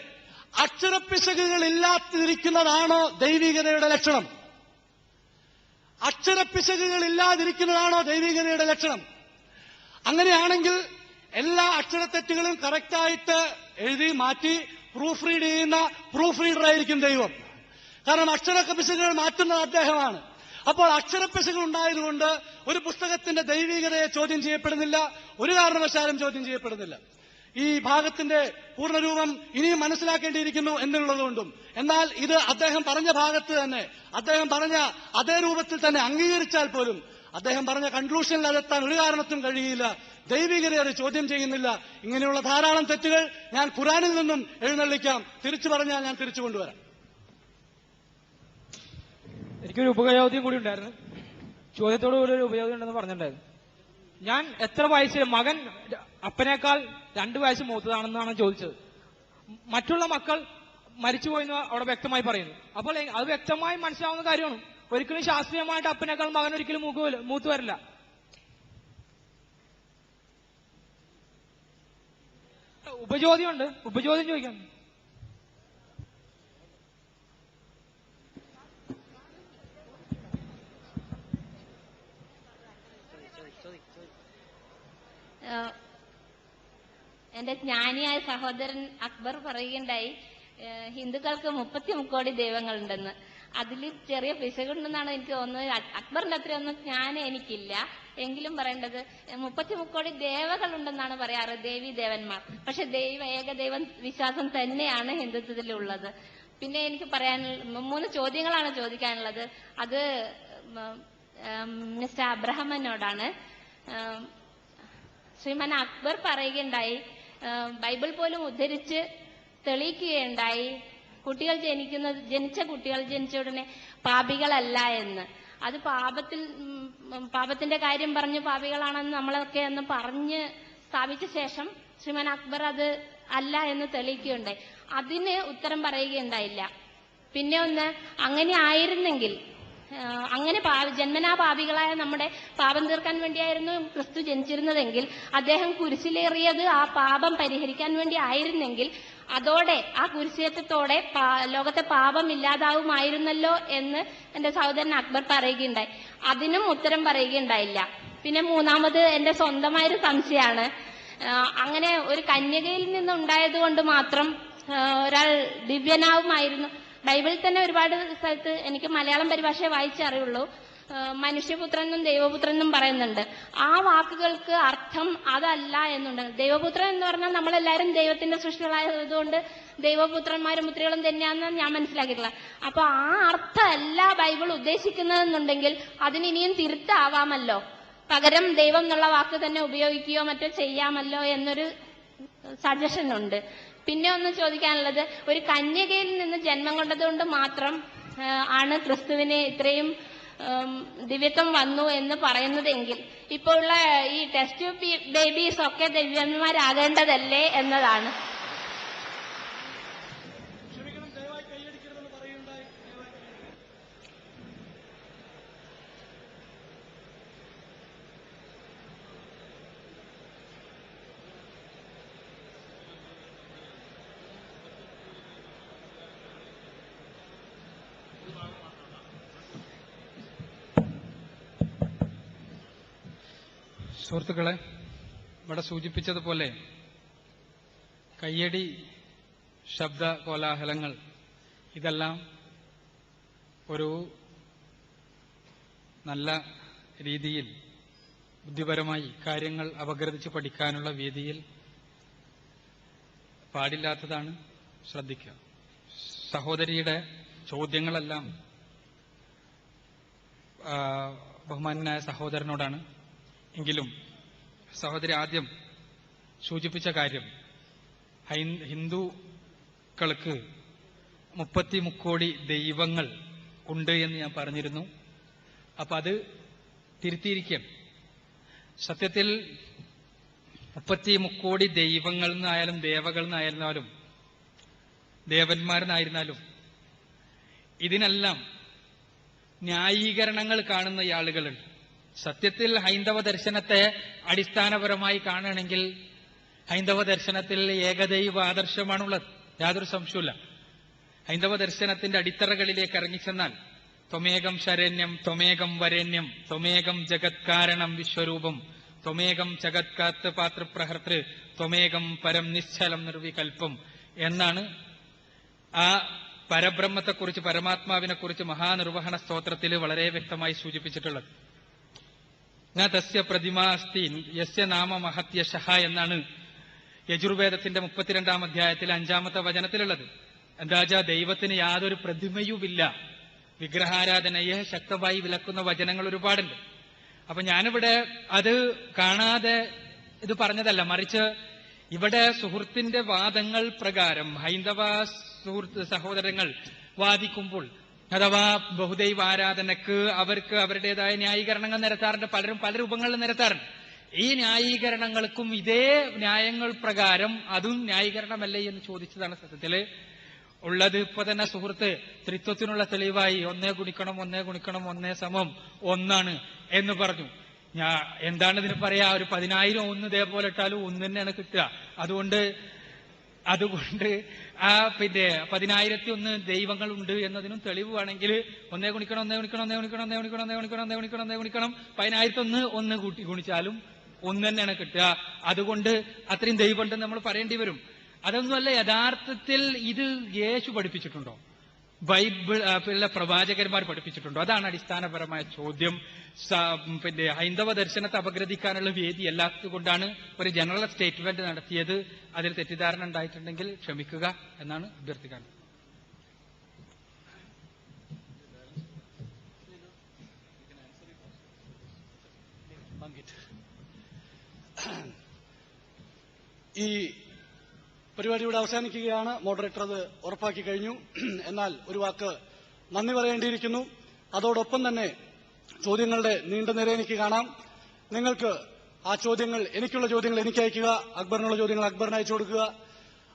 അക്ഷരപ്പിശകുകൾ ഇല്ലാതിരിക്കുന്നതാണോ ദൈവീകതയുടെ ലക്ഷണം? അക്ഷരപ്പിശകുകൾ ഇല്ലാതിരിക്കുന്നതാണോ ദൈവീകതയുടെ ലക്ഷണം? അങ്ങനെയാണെങ്കിൽ എല്ലാ അക്ഷരത്തെറ്റുകളും കറക്റ്റായിട്ട് എഴുതി മാറ്റി പ്രൂഫ് റീഡ് ചെയ്യുന്ന പ്രൂഫ് റീഡറായിരിക്കും ദൈവം. കാരണം അക്ഷരപ്പിശകുകൾ മാറ്റുന്നത് അദ്ദേഹമാണ്. അപ്പോൾ അക്ഷരപ്പിശകുകൾ ഉണ്ടായതുകൊണ്ട് ഒരു പുസ്തകത്തിന്റെ ദൈവീകതയെ ചോദ്യം ചെയ്യപ്പെടുന്നില്ല, ഒരു കാരണവശാലും ചോദ്യം ചെയ്യപ്പെടുന്നില്ല. ഈ ഭാഗത്തിന്റെ പൂർണ്ണരൂപം ഇനിയും മനസ്സിലാക്കേണ്ടിയിരിക്കുന്നു എന്നുള്ളതുകൊണ്ടും, എന്നാൽ ഇത് അദ്ദേഹം പറഞ്ഞ ഭാഗത്ത് തന്നെ, അദ്ദേഹം പറഞ്ഞ അതേ രൂപത്തിൽ തന്നെ അംഗീകരിച്ചാൽ പോലും അദ്ദേഹം പറഞ്ഞ കൺക്ലൂഷനിൽ അതെത്താൻ ഒരു കാരണത്തും കഴിയില്ല. ദൈവികതയെ അത് ചോദ്യം ചെയ്യുന്നില്ല. ഇങ്ങനെയുള്ള ധാരാളം തെറ്റുകൾ ഞാൻ ഖുറാനിൽ നിന്നും എഴുന്നള്ളിക്കാം. തിരിച്ചു പറഞ്ഞാൽ ഞാൻ തിരിച്ചു കൊണ്ടുവരാം. എനിക്കൊരു ഉപയോഗം കൂടി ഉണ്ടായിരുന്നു. ചോദ്യത്തോടു കൂടി ഒരു ഉപയോഗം ഉണ്ടെന്ന് പറഞ്ഞിട്ടുണ്ടായിരുന്നു. ഞാൻ എത്ര വയസ്സിൽ മകൻ അപ്പനേക്കാൾ 2 വയസ്സ് മൂത്തതാണെന്നാണ് ചോദിച്ചത്. മറ്റുള്ള മക്കൾ മരിച്ചുപോയെന്ന് അവിടെ വ്യക്തമായി പറയുന്നു. അപ്പോൾ അത് വ്യക്തമായി മനസ്സിലാവുന്ന കാര്യമാണ്. ഒരിക്കലും ശാസ്ത്രീയമായിട്ട് അപ്പനേക്കാൾ മകൻ ഒരിക്കലും മൂത്ത് വരില്ല. ഉപചോദ്യമുണ്ട്, ഉപചോദ്യം ചോദിക്കാം. എന്റെ ജ്ഞാനിയായ സഹോദരൻ അക്ബർ പറയുകയുണ്ടായി, ഹിന്ദുക്കൾക്ക് 33 കോടി ദൈവങ്ങളുണ്ടെന്ന്. അതിൽ ചെറിയ പിശകുണ്ടെന്നാണ് എനിക്ക് തോന്നുന്നത്. അക്ബറിന്റെ അത്രയൊന്നും ജ്ഞാനം എനിക്കില്ല. എങ്കിലും പറയേണ്ടത് 33 കോടി ദേവകളുണ്ടെന്നാണ് പറയാറ്, ദേവി ദേവന്മാർ. പക്ഷെ ഏകദൈവ വിശ്വാസം തന്നെയാണ് ഹിന്ദുത്വത്തിലുള്ളത്. പിന്നെ എനിക്ക് പറയാൻ 3 ചോദ്യങ്ങളാണ് ചോദിക്കാനുള്ളത്. അത് മിസ്റ്റർ അബ്രഹാമിനോടാണ്. ശ്രീമാൻ അക്ബർ പറയുകയുണ്ടായി, ബൈബിൾ പോലും ഉദ്ധരിച്ച് തെളിയിക്കുകയുണ്ടായി, കുട്ടികൾ ജനിച്ച കുട്ടികൾ ജനിച്ച ഉടനെ പാപികളല്ല എന്ന്. അത് പാപത്തിന്റെ കാര്യം പറഞ്ഞ് പാപികളാണെന്ന് നമ്മളൊക്കെ ഒന്ന് പറഞ്ഞ് സ്ഥാപിച്ച ശേഷം ശ്രീമാൻ അക്ബർ അത് അല്ല എന്ന് തെളിയിക്കുകയുണ്ടായി. അതിന് ഉത്തരം പറയുകയുണ്ടായില്ല. പിന്നെ ഒന്ന്, അങ്ങനെ ആയിരുന്നെങ്കിൽ, അങ്ങനെ ജന്മനാ പാപികളായ നമ്മുടെ പാപം തീർക്കാൻ വേണ്ടിയായിരുന്നു ക്രിസ്തു ജനിച്ചിരുന്നതെങ്കിൽ, അദ്ദേഹം കുരിശിലേറിയത് ആ പാപം പരിഹരിക്കാൻ വേണ്ടി ആയിരുന്നെങ്കിൽ, അതോടെ ആ കുരിശേറ്റത്തോടെ ലോകത്തെ പാപം ഇല്ലാതാവുമായിരുന്നല്ലോ എന്ന് എന്റെ സഹോദരൻ അക്ബർ പറയുകയുണ്ടായി. അതിനും ഉത്തരം പറയുകയുണ്ടായില്ല. പിന്നെ മൂന്നാമത് എന്റെ സ്വന്തമായൊരു സംശയമാണ്. അങ്ങനെ ഒരു കന്യകയിൽ നിന്നുണ്ടായത് കൊണ്ട് മാത്രം ഒരാൾ ദിവ്യനാവുമായിരുന്നു. ബൈബിളിൽ തന്നെ ഒരുപാട് സ്ഥലത്ത്, എനിക്ക് മലയാളം പരിഭാഷയെ വായിച്ചറിയുള്ളൂ, മനുഷ്യപുത്രനും ദൈവപുത്രനും പറയുന്നുണ്ട്. ആ വാക്കുകൾക്ക് അർത്ഥം അതല്ല എന്നുണ്ട്. ദൈവപുത്രൻ എന്ന് പറഞ്ഞാൽ നമ്മളെല്ലാവരും ദൈവത്തിന്റെ സൃഷ്ടികളായതുകൊണ്ട് ദൈവപുത്രന്മാരും പുത്രികളും തന്നെയാണെന്ന് ഞാൻ മനസ്സിലാക്കിയിട്ടുള്ള. അപ്പൊ ആ അർത്ഥമല്ല ബൈബിൾ ഉദ്ദേശിക്കുന്നതെന്നുണ്ടെങ്കിൽ അതിന് ഇനിയും തിരുത്താവാമല്ലോ. പകരം ദൈവം എന്നുള്ള വാക്ക് തന്നെ ഉപയോഗിക്കുകയോ മറ്റോ ചെയ്യാമല്ലോ എന്നൊരു സജഷൻ ഉണ്ട്. പിന്നെ ഒന്ന് ചോദിക്കാനുള്ളത്, ഒരു കന്യകയിൽ നിന്ന് ജന്മം കൊണ്ടതുകൊണ്ട് മാത്രം ആണ് ക്രിസ്തുവിന് ഇത്രയും ദിവ്യത്വം വന്നു എന്ന് പറയുന്നതെങ്കിൽ, ഇപ്പോൾ ഉള്ള ഈ ടെസ്റ്റ് ബേബീസ് ഒക്കെ ദിവ്യന്മാരാകേണ്ടതല്ലേ എന്നതാണ്. സുഹൃത്തുക്കളെ, ഇവിടെ സൂചിപ്പിച്ചതുപോലെ കയ്യടി, ശബ്ദ കോലാഹലങ്ങൾ, ഇതെല്ലാം ഒരു നല്ല രീതിയിൽ ബുദ്ധിപരമായി കാര്യങ്ങൾ അപഗ്രഥിച്ച് പഠിക്കാനുള്ള വേദിയിൽ പാടില്ലാത്തതാണ്. ശ്രദ്ധിക്കുക. സഹോദരിയുടെ ചോദ്യങ്ങളെല്ലാം ബഹുമാനായ സഹോദരനോടാണ്. എങ്കിലും സഹോദരി ആദ്യം സൂചിപ്പിച്ച കാര്യം, ഹിന്ദുക്കൾക്ക് 33 കോടി ദൈവങ്ങൾ ഉണ്ട് എന്ന് ഞാൻ പറഞ്ഞിരുന്നു. അപ്പൊ അത് തിരുത്തിയിരിക്കാം. സത്യത്തിൽ 33 കോടി ദൈവങ്ങളിൽ നിന്നായാലും ദേവകളിൽ നിന്നായിരുന്നാലും ദേവന്മാരെന്നായിരുന്നാലും ഇതിനെല്ലാം ന്യായീകരണങ്ങൾ കാണുന്ന ആളുകളുണ്ട്. സത്യത്തിൽ ഹൈന്ദവ ദർശനത്തെ അടിസ്ഥാനപരമായി കാണുകയാണെങ്കിൽ ഹൈന്ദവ ദർശനത്തിൽ ഏകദൈവ ആദർശമാണുള്ളത്, യാതൊരു സംശയമില്ല. ഹൈന്ദവ ദർശനത്തിന്റെ അടിത്തറകളിലേക്ക് ഇറങ്ങിച്ചെന്നാൽ ത്വമേകം ശരണ്യം ത്വമേകം വരണ്യം ത്വമേകം ജഗത്കാരണം വിശ്വരൂപം ത്വമേകം ജഗത്കാത്ത് പാതൃപ്രഹർത്തൃ ത്വമേകം പരം നിശ്ചലം നിർവികൽപ്പം എന്നാണ് ആ പരബ്രഹ്മത്തെക്കുറിച്ച്, പരമാത്മാവിനെക്കുറിച്ച് മഹാനിർവഹണ സ്തോത്രത്തിൽ വളരെ വ്യക്തമായി സൂചിപ്പിച്ചിട്ടുള്ളത്. ന തസ്യ പ്രതിമാ അസ്തി യസ്യ നാമ മഹത്യശഃ എന്നാണ് യജുർവേദത്തിന്റെ 32-ാം അധ്യായത്തിൽ 5-ാമത്തെ വചനത്തിലുള്ളത്. എന്താച്ചാ ദൈവത്തിന് യാതൊരു പ്രതിമയുമില്ല. വിഗ്രഹാരാധനയെ ശക്തമായി വിലക്കുന്ന വചനങ്ങൾ ഒരുപാടുണ്ട്. അപ്പൊ ഞാനിവിടെ അത് കാണാതെ ഇത് പറഞ്ഞതല്ല, മറിച്ച് ഇവിടെ സുഹൃത്തിന്റെ വാദങ്ങൾ പ്രകാരം ഹൈന്ദവ സുഹൃത്ത് സഹോദരങ്ങൾ വാദിക്കുമ്പോൾ, അഥവാ ബഹുദൈവ ആരാധനക്ക് അവർക്ക് അവരുടേതായ ന്യായീകരണങ്ങൾ നിരത്താറുണ്ട്. പലരും പല രൂപങ്ങളിൽ നിരത്താറുണ്ട്. ഈ ന്യായീകരണങ്ങൾക്കും ഇതേ ന്യായങ്ങൾ പ്രകാരം അതും ന്യായീകരണമല്ലേ എന്ന് ചോദിച്ചതാണ് സത്യത്തില് ഉള്ളത്. ഇപ്പൊ തന്നെ സുഹൃത്ത് ത്രിത്വത്തിനുള്ള തെളിവായി 1 ഗുണിക്കണം 1 ഗുണിക്കണം 1 സമം 1 എന്ന് പറഞ്ഞു. എന്താണ് ഇതിന് പറയാ, ഒരു 10,000 1 ഇതേപോലെ ഇട്ടാലും 1 തന്നെയാണ് കിട്ടുക. അതുകൊണ്ട് ആ 10,001 ദൈവങ്ങളുണ്ട് എന്നതിനും തെളിവ് വേണമെങ്കിൽ 1 ഗുണിക്കണം 1 ഗുണിക്കണം 1 ഗുണിക്കണം 1 ഗുണിക്കണം 1 ഗുണിക്കണം 1 ഗുണിക്കണം 1 ഗുണിക്കണം 10,001 1 കൂട്ടി ഗുണിച്ചാലും 1 തന്നെയാണ് കിട്ടുക. അതുകൊണ്ട് അത്രയും ദൈവമുണ്ടെന്ന് നമ്മൾ പറയേണ്ടി വരും. അതൊന്നുമല്ല യഥാർത്ഥത്തിൽ ഇത് യേശു പഠിപ്പിച്ചിട്ടുണ്ടോ? ബൈബിളിലെ പ്രവാചകന്മാർ പഠിപ്പിച്ചിട്ടുണ്ടോ? അതാണ് അടിസ്ഥാനപരമായ ചോദ്യം. പിന്നെ ഹൈന്ദവ ദർശനത്തെ അപഗ്രഥിക്കാനുള്ള വേദി അല്ലാത്തതുകൊണ്ടാണ് ഒരു ജനറൽ സ്റ്റേറ്റ്മെന്റ് നടത്തിയത്. അതിൽ തെറ്റിദ്ധാരണ ഉണ്ടായിട്ടുണ്ടെങ്കിൽ ക്ഷമിക്കുക എന്നാണ് അഭ്യർത്ഥിക്കുന്നത്. ഈ പരിപാടിയുടെ അവസാനിക്കുകയാണ്. മോഡറേറ്റർ അത് ഉറപ്പാക്കി കഴിഞ്ഞു. എന്നാൽ ഒരു വാക്ക് നന്ദി പറയേണ്ടിയിരിക്കുന്നു. അതോടൊപ്പം തന്നെ ചോദ്യങ്ങളുടെ നീണ്ട നിര എനിക്ക് കാണാം. നിങ്ങൾക്ക് ആ ചോദ്യങ്ങൾ, എനിക്കുള്ള ചോദ്യങ്ങൾ എനിക്ക് അയക്കുക, അക്ബറിനുള്ള ചോദ്യങ്ങൾ അക്ബറിന് അയച്ചു കൊടുക്കുക.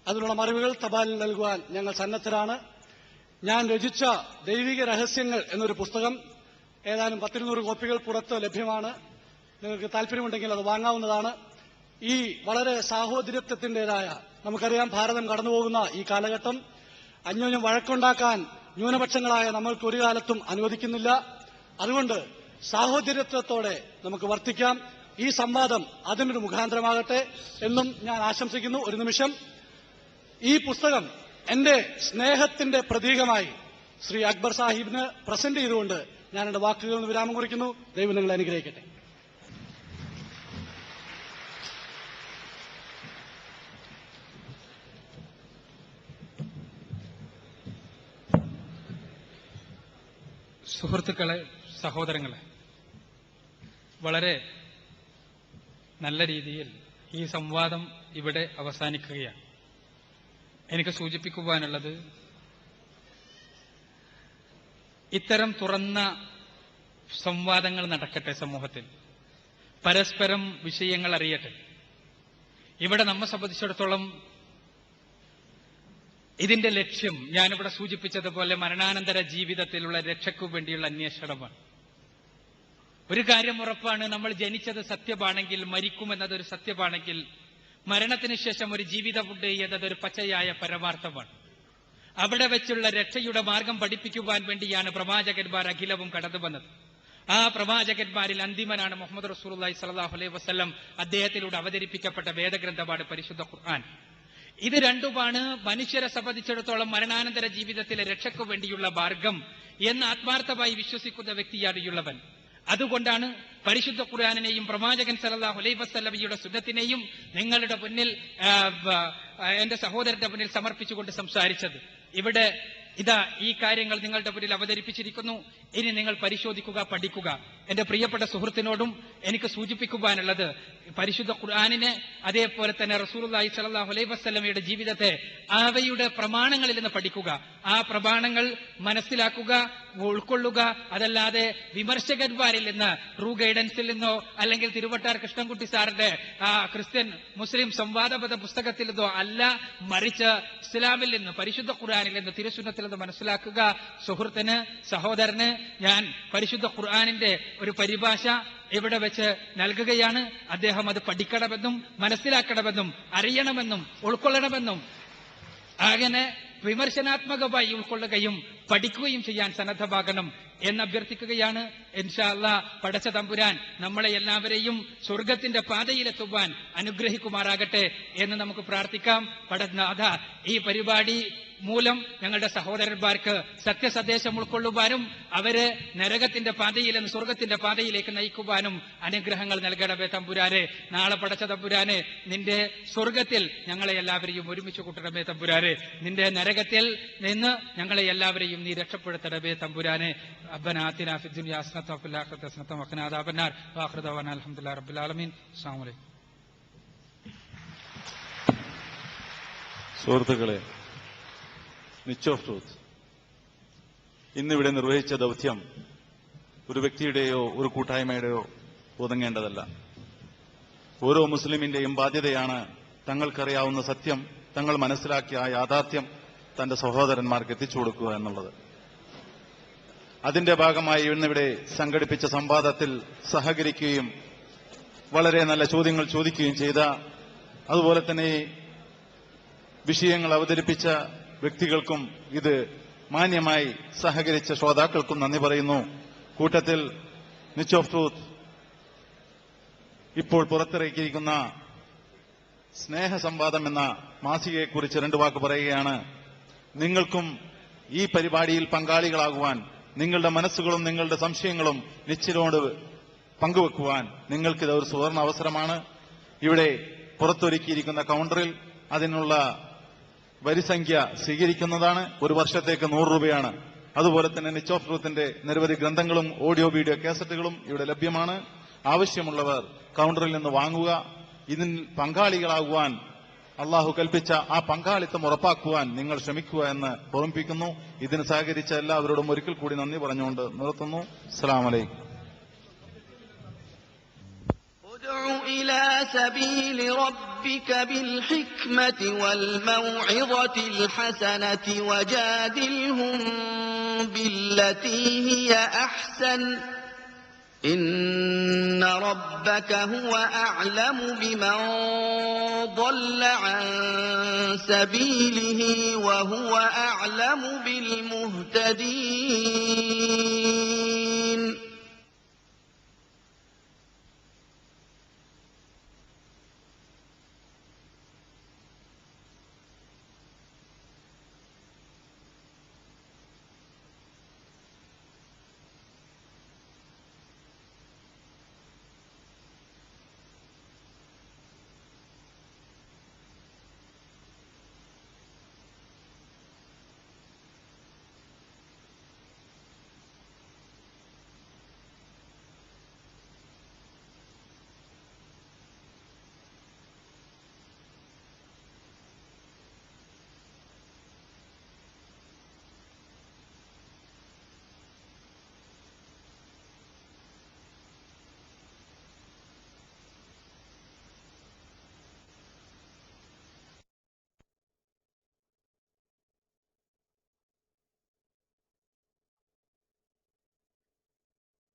അതിനുള്ള മറുപടികൾ തപാലിൽ നൽകുവാൻ ഞങ്ങൾ സന്നദ്ധരാണ്. ഞാൻ രചിച്ച ദൈവിക രഹസ്യങ്ങൾ എന്നൊരു പുസ്തകം ഏതാനും 100-200 കോപ്പികൾ പുറത്ത് ലഭ്യമാണ്. നിങ്ങൾക്ക് താല്പര്യമുണ്ടെങ്കിൽ അത് വാങ്ങാവുന്നതാണ്. ഈ വളരെ സാഹോദര്യത്വത്തിന്റേതായ, നമുക്കറിയാം ഭാരതം കടന്നുപോകുന്ന ഈ കാലഘട്ടം അന്യോന്യം വഴക്കുണ്ടാക്കാൻ ന്യൂനപക്ഷങ്ങളായ നമ്മൾക്ക് ഒരു കാലത്തും അനുവദിക്കുന്നില്ല. അതുകൊണ്ട് സാഹോദര്യത്വത്തോടെ നമുക്ക് വർത്തിക്കാം. ഈ സംവാദം അതിനൊരു മുഖാന്തരമാകട്ടെ എന്നും ഞാൻ ആശംസിക്കുന്നു. ഒരു നിമിഷം, ഈ പുസ്തകം എന്റെ സ്നേഹത്തിന്റെ പ്രതീകമായി ശ്രീ അക്ബർ സാഹിബിന് പ്രസന്റ് ചെയ്തുകൊണ്ട് ഞാൻ എന്റെ വാക്കുകളിൽ നിന്ന് വിരാമം കുറിക്കുന്നു. ദൈവം നിങ്ങളെ അനുഗ്രഹിക്കട്ടെ. സുഹൃത്തുക്കളെ, സഹോദരങ്ങളെ, വളരെ നല്ല രീതിയിൽ ഈ സംവാദം ഇവിടെ അവസാനിക്കുകയാണ്. എനിക്ക് സൂചിപ്പിക്കുവാനുള്ളത്, ഇത്തരം തുറന്ന സംവാദങ്ങൾ നടക്കട്ടെ സമൂഹത്തിൽ, പരസ്പരം വിഷയങ്ങൾ അറിയട്ടെ. ഇവിടെ നമ്മെ സംബന്ധിച്ചിടത്തോളം ഇതിന്റെ ലക്ഷ്യം ഞാനിവിടെ സൂചിപ്പിച്ചതുപോലെ മരണാനന്തര ജീവിതത്തിലുള്ള രക്ഷയ്ക്കു വേണ്ടിയുള്ള അന്വേഷണമാണ്. ഒരു കാര്യം ഉറപ്പാണ്, നമ്മൾ ജനിച്ചത് സത്യമാണെങ്കിൽ, മരിക്കുമെന്നതൊരു സത്യമാണെങ്കിൽ, മരണത്തിന് ശേഷം ഒരു ജീവിതമുണ്ട് എന്നതൊരു പച്ചയായ പരമാർത്ഥമാണ്. അവിടെ വെച്ചുള്ള രക്ഷയുടെ മാർഗം പഠിപ്പിക്കുവാൻ വേണ്ടിയാണ് പ്രവാചകന്മാർ അഖിലവും കടന്നു വന്നത്. ആ പ്രവാചകന്മാരിൽ അന്തിമനാണ് മുഹമ്മദ് റസൂലുള്ളാഹി സ്വല്ലല്ലാഹു അലൈഹി വസല്ലം. അദ്ദേഹത്തിലൂടെ അവതരിപ്പിക്കപ്പെട്ട വേദഗ്രന്ഥമാണ് പരിശുദ്ധ ഖുർആൻ. ഇത് രണ്ടുമാണ് മനുഷ്യരെ സംബന്ധിച്ചിടത്തോളം മരണാനന്തര ജീവിതത്തിലെ രക്ഷയ്ക്കു വേണ്ടിയുള്ള മാർഗം എന്ന് ആത്മാർത്ഥമായി വിശ്വസിക്കുന്ന വ്യക്തിയാണ് ഉള്ളവൻ. അതുകൊണ്ടാണ് പരിശുദ്ധ ഖുർആനിനെയും പ്രവാചകൻ സല്ലല്ലാഹു അലൈഹി വസല്ലമയുടെ സുന്നത്തിനെയും നിങ്ങളുടെ മുന്നിൽ, എന്റെ സഹോദരന്റെ മുന്നിൽ സമർപ്പിച്ചുകൊണ്ട് സംസാരിച്ചത്. ഇവിടെ ഇതാ ഈ കാര്യങ്ങൾ നിങ്ങളുടെ മുന്നിൽ അവതരിപ്പിച്ചിരിക്കുന്നു. ഇനി നിങ്ങൾ പരിശോധിക്കുക, പഠിക്കുക. എന്റെ പ്രിയപ്പെട്ട സുഹൃത്തിനോടും എനിക്ക് സൂചിപ്പിക്കുവാനുള്ളത്, പരിശുദ്ധ ഖുർആനിനെ അതേപോലെ തന്നെ റസൂലുള്ളാഹി സ്വല്ലല്ലാഹു അലൈഹി വസല്ലമയുടെ ജീവിതത്തെ അവയുടെ പ്രമാണങ്ങളിൽ നിന്ന് പഠിക്കുക. ആ പ്രമാണങ്ങൾ മനസ്സിലാക്കുക, ഉൾക്കൊള്ളുക. അതല്ലാതെ വിമർശകന്മാരിൽ നിന്ന്, ട്രൂ ഗൈഡൻസിൽ നിന്നോ അല്ലെങ്കിൽ തിരുവട്ടാർ കൃഷ്ണൻകുട്ടി സാറിന്റെ ക്രിസ്ത്യൻ മുസ്ലിം സംവാദപദ പുസ്തകത്തിൽ നിന്നോ അല്ല, മറിച്ച് ഇസ്ലാമിൽ നിന്ന്, പരിശുദ്ധ ഖുർആനിൽ നിന്ന്, തിരുസുന്നത്തിൽ നിന്ന് മനസ്സിലാക്കുക. സുഹൃത്തിന്, സഹോദരന് ഞാൻ പരിശുദ്ധ ഖുർആനിന്റെ ഒരു പരിഭാഷ ഇവിടെ വെച്ച് നൽകുകയാണ്. അദ്ദേഹം അത് പഠിക്കണമെന്നും മനസ്സിലാക്കണമെന്നും അറിയണമെന്നും ഉൾക്കൊള്ളണമെന്നും അങ്ങനെ വിമർശനാത്മകമായി ഉൾക്കൊള്ളുകയും പഠിക്കുകയും ചെയ്യാൻ സന്നദ്ധമാകണം എന്ന് അഭ്യർത്ഥിക്കുകയാണ്. ഇൻഷാ അല്ലാഹ് പടച്ച തമ്പുരാൻ നമ്മളെ എല്ലാവരെയും സ്വർഗത്തിന്റെ പാതയിലെത്തുവാൻ അനുഗ്രഹിക്കുമാറാകട്ടെ എന്ന് നമുക്ക് പ്രാർത്ഥിക്കാം. പടനാഥ, ഈ പരിപാടി മൂലം ഞങ്ങളുടെ സഹോദരന്മാർക്ക് സത്യസന്ദേശം ഉൾക്കൊള്ളുവാനും അവരെ നരകത്തിന്റെ പാതയിൽ നിന്ന് സ്വർഗത്തിന്റെ പാതയിലേക്ക് നയിക്കുവാനും അനുഗ്രഹങ്ങൾ നൽകണമേ തമ്പുരാനെ. നാളെ പടച്ച തമ്പുരാനെ, നിന്റെ സ്വർഗത്തിൽ ഞങ്ങളെ എല്ലാവരെയും ഒരുമിച്ച് കൂട്ടണമേ തമ്പുരാനെ. നിന്റെ നരകത്തിൽ നിന്ന് ഞങ്ങളെ എല്ലാവരെയും നീ രക്ഷപ്പെടുത്തണമേ തമ്പുരാനെ. ربنا آتنا في الدنيا حسنة وفي الآخرة حسنة وقنا عذاب النار وآخر دعوانا الحمد لله رب العالمين. السلام عليكم. സുഹൃത്തുക്കളെ, നിച്ച് ഓഫ് ട്രൂത്ത് ഇന്നിവിടെ നിർവഹിച്ച ദൗത്യം ഒരു വ്യക്തിയുടെയോ ഒരു കൂട്ടായ്മയുടെയോ ഒതുങ്ങേണ്ടതല്ല. ഓരോ മുസ്ലിമിന്റെയും ബാധ്യതയാണ് തങ്ങൾക്കറിയാവുന്ന സത്യം, തങ്ങൾ മനസ്സിലാക്കിയ ആ യാഥാർത്ഥ്യം തന്റെ സഹോദരന്മാർക്ക് എത്തിച്ചു കൊടുക്കുക എന്നുള്ളത്. അതിന്റെ ഭാഗമായി ഇന്നിവിടെ സംഘടിപ്പിച്ച സംവാദത്തിൽ സഹകരിക്കുകയും വളരെ നല്ല ചോദ്യങ്ങൾ ചോദിക്കുകയും ചെയ്ത, അതുപോലെ തന്നെ വിഷയങ്ങൾ അവതരിപ്പിച്ച വ്യക്തികൾക്കും ഇത് മാന്യമായി സഹകരിച്ച ശ്രോതാക്കൾക്കും നന്ദി പറയുന്നു. കൂട്ടത്തിൽ നിച്ച് ഓഫ് ട്രൂത്ത് ഇപ്പോൾ പുറത്തിറക്കിയിരിക്കുന്ന സ്നേഹസംവാദം എന്ന മാസികയെക്കുറിച്ച് 2 വാക്ക് പറയുകയാണ്. നിങ്ങൾക്കും ഈ പരിപാടിയിൽ പങ്കാളികളാകുവാൻ, നിങ്ങളുടെ മനസ്സുകളും നിങ്ങളുടെ സംശയങ്ങളും നിശ്ചിതോട് പങ്കുവെക്കുവാൻ നിങ്ങൾക്കിത് ഒരു സുവർണ അവസരമാണ്. ഇവിടെ പുറത്തൊരുക്കിയിരിക്കുന്ന കൗണ്ടറിൽ അതിനുള്ള വരിസംഖ്യ സ്വീകരിക്കുന്നതാണ്. ഒരു വർഷത്തേക്ക് 100 രൂപയാണ്. അതുപോലെ തന്നെ നിച്ച് ഓഫ് ട്രൂത്തിന്റെ നിരവധി ഗ്രന്ഥങ്ങളും ഓഡിയോ വീഡിയോ കാസറ്റുകളും ഇവിടെ ലഭ്യമാണ്. ആവശ്യമുള്ളവർ കൗണ്ടറിൽ നിന്ന് വാങ്ങുക. ഇതിൽ പങ്കാളികളാകുവാൻ അള്ളാഹു കൽപ്പിച്ച ആ പങ്കാളിത്തം ഉറപ്പാക്കുവാൻ നിങ്ങൾ ശ്രമിക്കുക എന്ന് ഓർമ്മിപ്പിക്കുന്നു. ഇതിന് സഹകരിച്ച എല്ലാവരോടും ഒരിക്കൽ കൂടി നന്ദി പറഞ്ഞുകൊണ്ട് നിർത്തുന്നു. അസ്സലാമു അലൈക്കും. ادع إلى سبيل ربك بالحكمة والموعظة الحسنة وجادلهم بالتي هي أحسن إن ربك هو أعلم بمن ضل عن سبيله وهو أعلم بالمهتدين